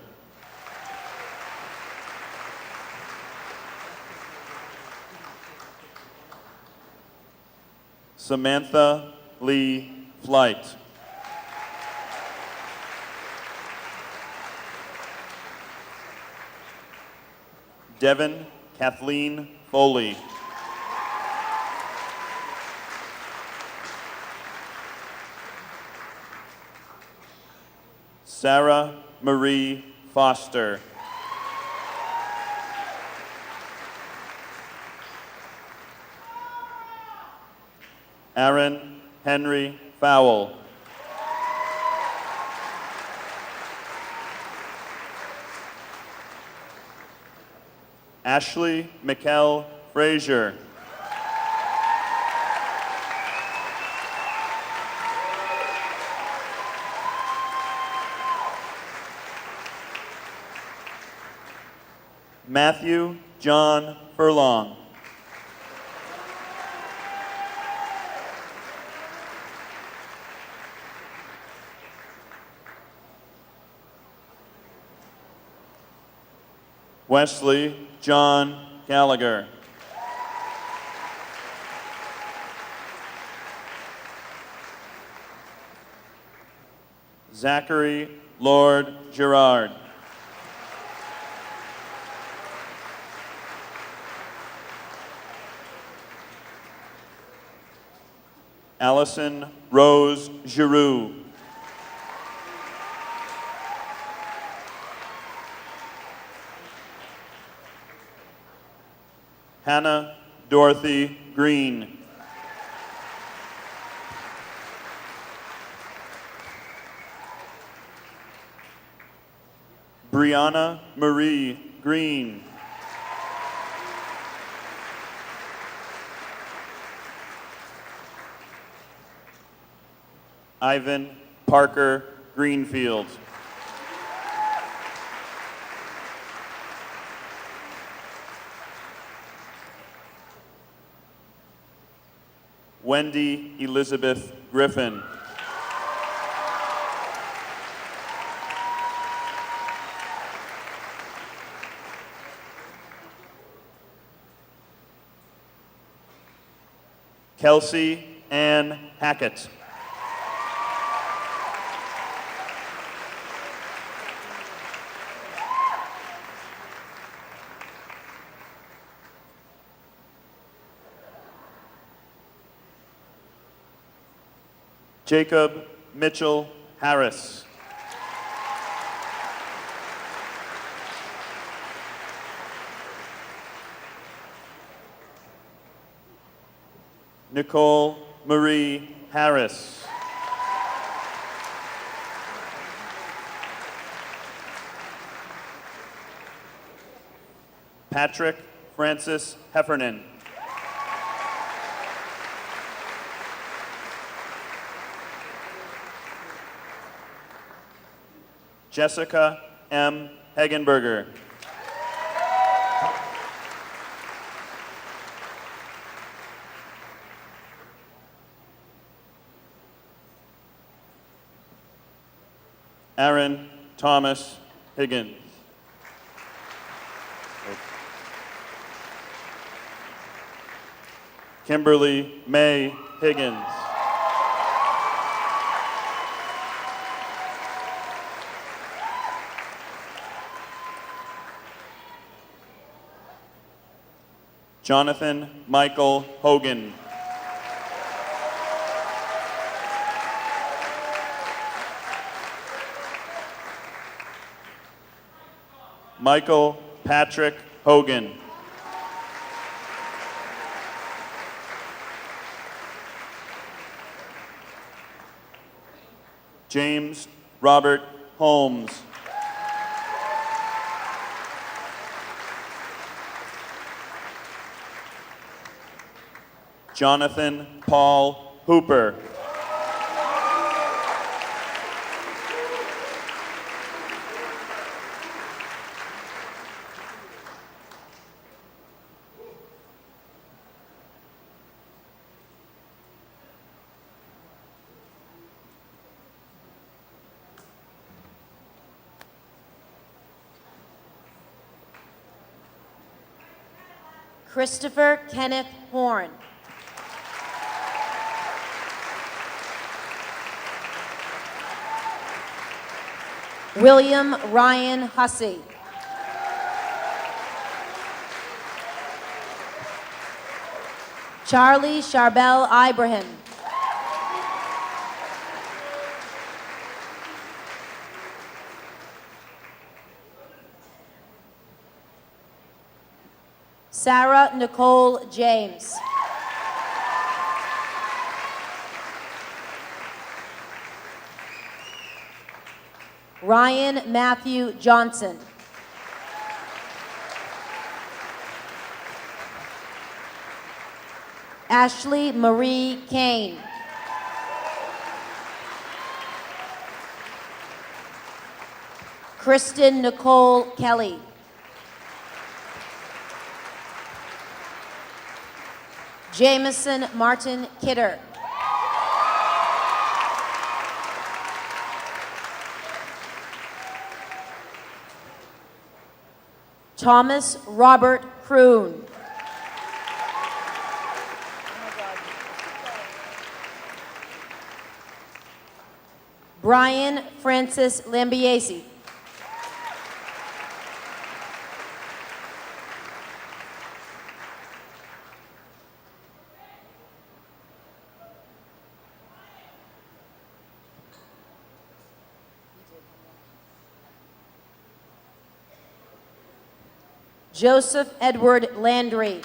Samantha Lee Flight. Devin Kathleen Foley. Sarah Marie Foster. Aaron Henry Fowle. Ashley McKell Frazier. Matthew John Furlong. Wesley John Gallagher. Zachary Lord Gerard. Allison Rose Giroux. Hannah Dorothy Green. Brianna Marie Green. Ivan Parker Greenfield. Wendy Elizabeth Griffin. Kelsey Ann Hackett. Jacob Mitchell Harris. Nicole Marie Harris. Patrick Francis Heffernan. Jessica M. Hagenberger. Aaron Thomas Higgins. Kimberly May Higgins. Jonathan Michael Hogan. Michael Patrick Hogan. James Robert Holmes. Jonathan Paul Hooper. Christopher Kenneth Horn. William Ryan Hussey. Charlie Charbel Ibrahim. Sarah Nicole James. Ryan Matthew Johnson. Ashley Marie Kane. Kristen Nicole Kelly. Jameson Martin Kidder. Thomas Robert Kroon. Brian Francis Lambiasi. Joseph Edward Landry.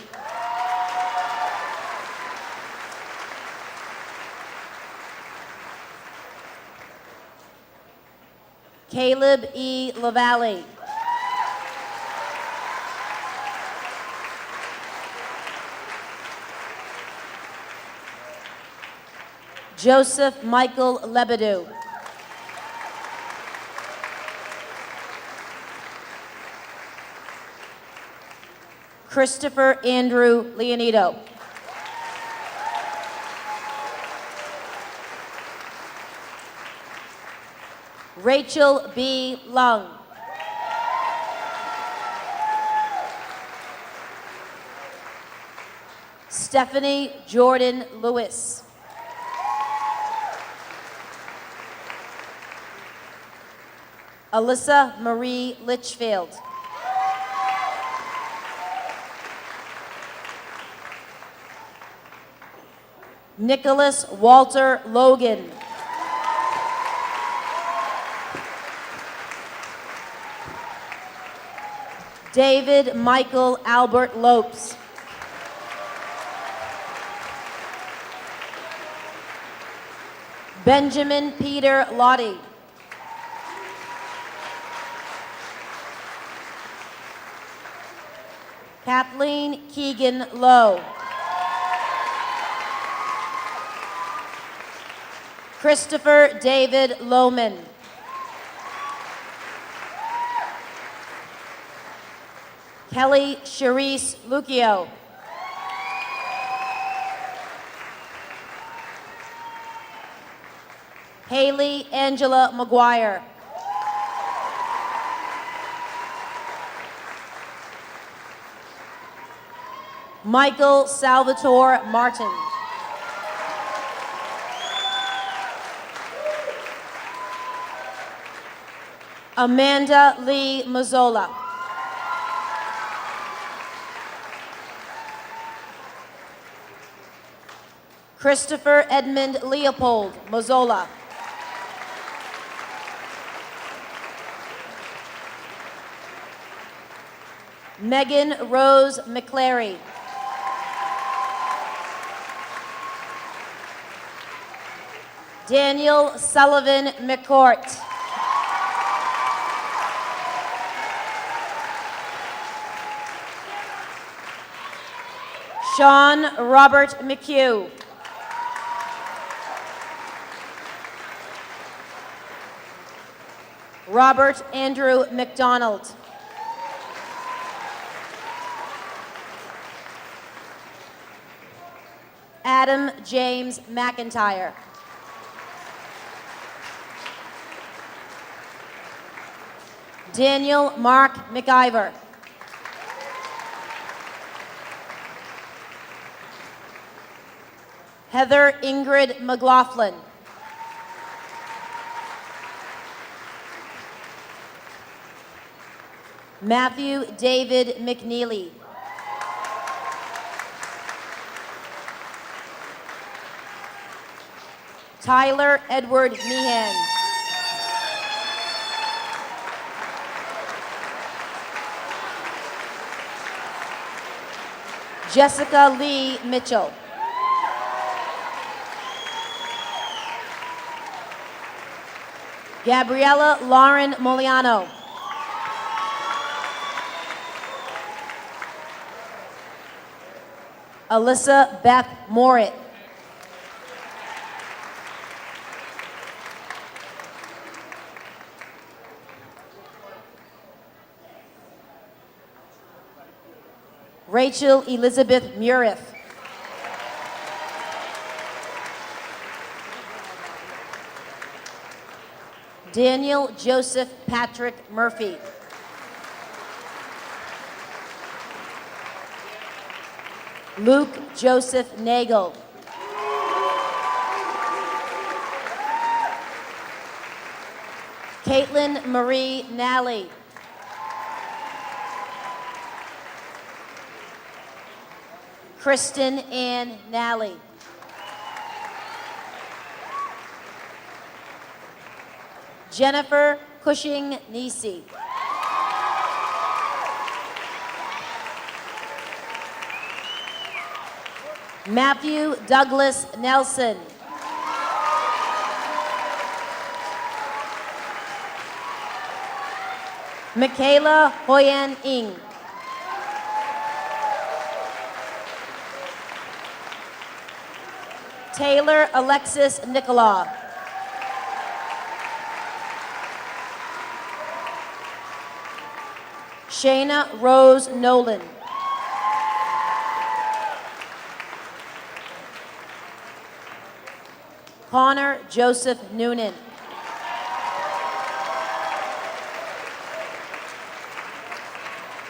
Caleb E. LaValle. Joseph Michael Lebedew. Christopher Andrew Leonito. Rachel B. Lung. Stephanie Jordan Lewis. Alyssa Marie Litchfield. Nicholas Walter Logan. David Michael Albert Lopes. Benjamin Peter Lottie. Kathleen Keegan Lowe. Christopher David Lohman. Kelly Charisse Lucchio. Haley Angela McGuire. Michael Salvatore Martin. Amanda Lee Mazzola. Christopher Edmund Leopold Mazzola. Megan Rose McClary. Daniel Sullivan McCourt. Sean Robert McHugh. Robert Andrew McDonald. Adam James McIntyre. Daniel Mark McIver. Heather Ingrid McLaughlin. Matthew David McNeely. Tyler Edward Meehan. Jessica Lee Mitchell. Gabriella Lauren Moliano. Alyssa Beth Morit. Rachel Elizabeth Murith. Daniel Joseph Patrick Murphy. Luke Joseph Nagel. Caitlin Marie Nally. Kristen Ann Nally. Jennifer Cushing Nisi. Matthew Douglas Nelson. Michaela Hoyan Ing. Taylor Alexis Nicola. Shayna Rose Nolan. Connor Joseph Noonan.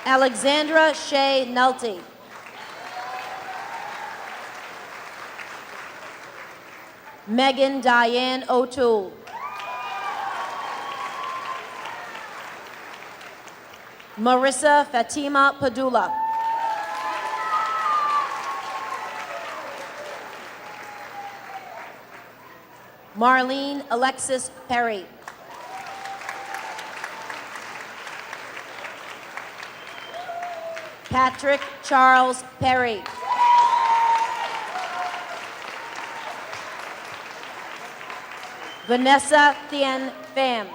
Alexandra Shea Nelty. Megan Diane O'Toole. Marissa Fatima Padula. Marlene Alexis Perry. Patrick Charles Perry. Vanessa Thien Pham.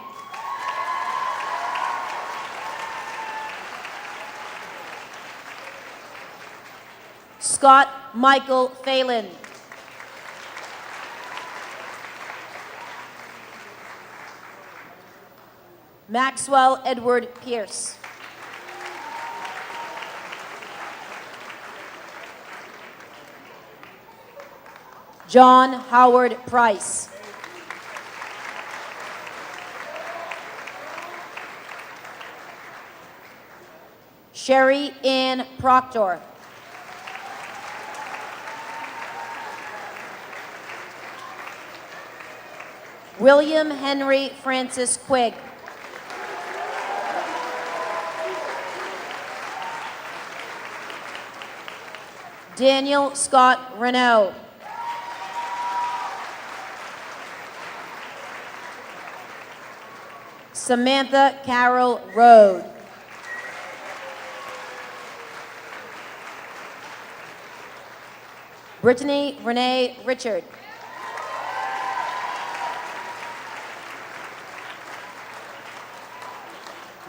Scott Michael Phelan. Maxwell Edward Pierce. John Howard Price. Sherry Ann Proctor. William Henry Francis Quigg. Daniel Scott Renaud. Samantha Carol Rode. Brittany Renee Richard.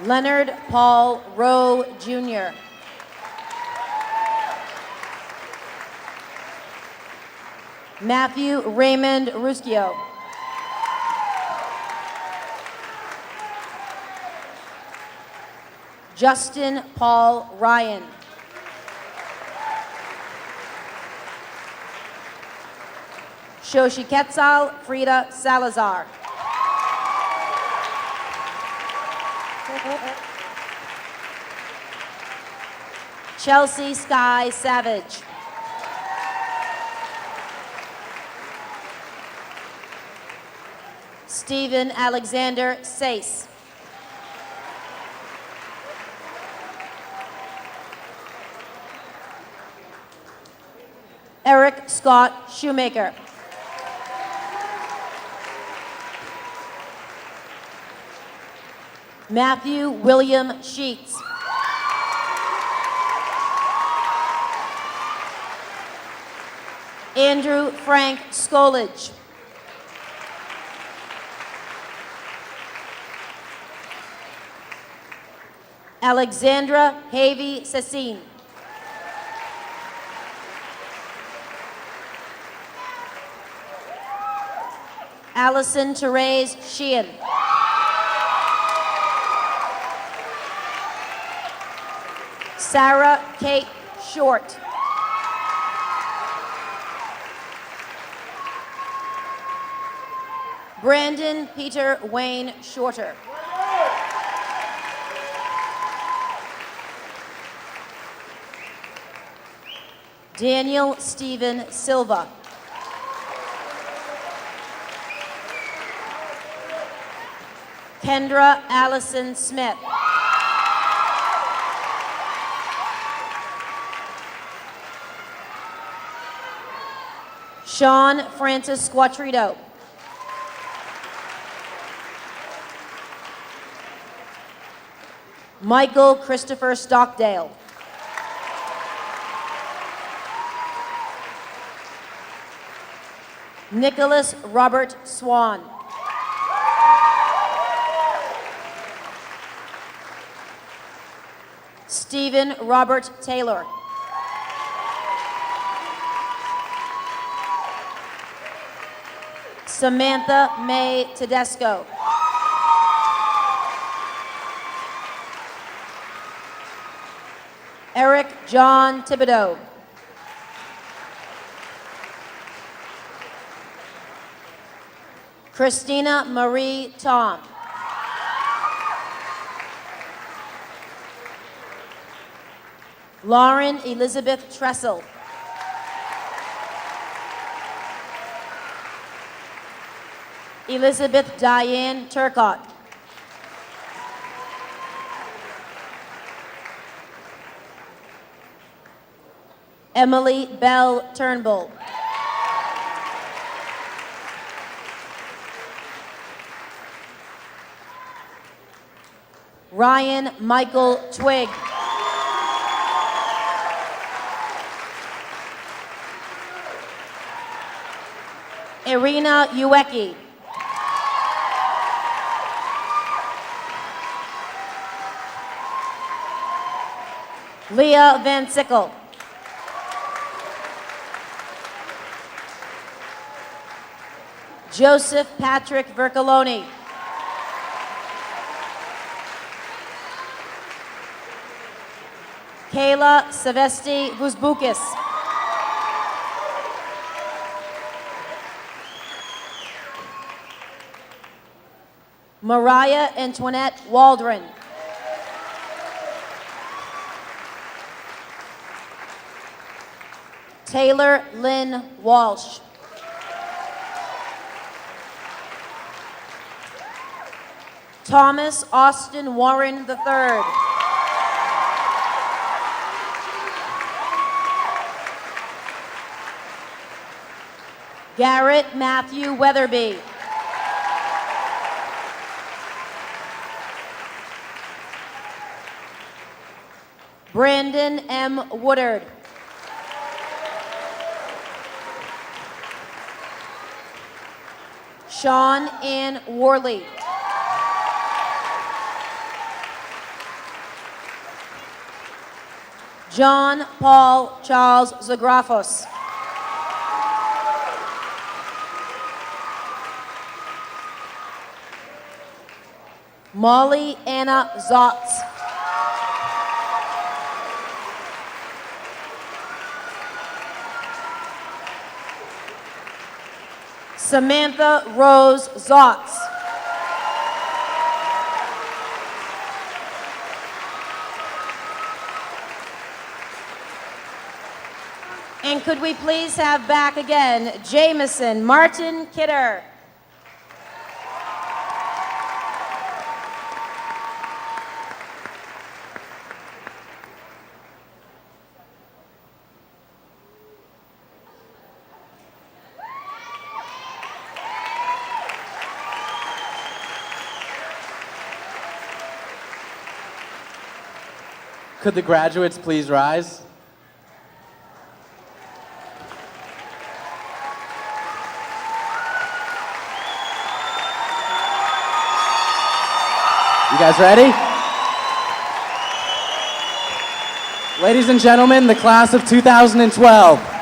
Leonard Paul Rowe, Jr. Matthew Raymond Ruscio. Justin Paul Ryan. Shoshi Quetzal Frida Salazar. Chelsea Sky Savage. Stephen Alexander Sace. Eric Scott Shoemaker. Matthew William Sheets. Andrew Frank Skolage. Alexandra Havey Sassine. Allison Therese Sheehan. Sarah Kate Short. Brandon Peter Wayne Shorter. Daniel Stephen Silva. Kendra Allison Smith. Sean Francis Squatrito. Michael Christopher Stockdale. Nicholas Robert Swan. Stephen Robert Taylor. Samantha May Tedesco. Eric John Thibodeau. Christina Marie Tom. Lauren Elizabeth Tressel. Elizabeth Diane Turcott. Emily Bell Turnbull. Ryan Michael Twig. Irina Uecki. Leah Van Sickle. Joseph Patrick Vercoloni. Kayla Savesti Vuzbukis. Mariah Antoinette Waldron. Taylor Lynn Walsh. Thomas Austin Warren III. Garrett Matthew Weatherby. Brandon M. Woodard. Sean Ann Worley. John Paul Charles Zagrafos. Molly Anna Zotz. Samantha Rose Zotz. And could we please have back again Jameson Martin Kidder. Could the graduates please rise? You guys ready? Ladies and gentlemen, the class of 2012.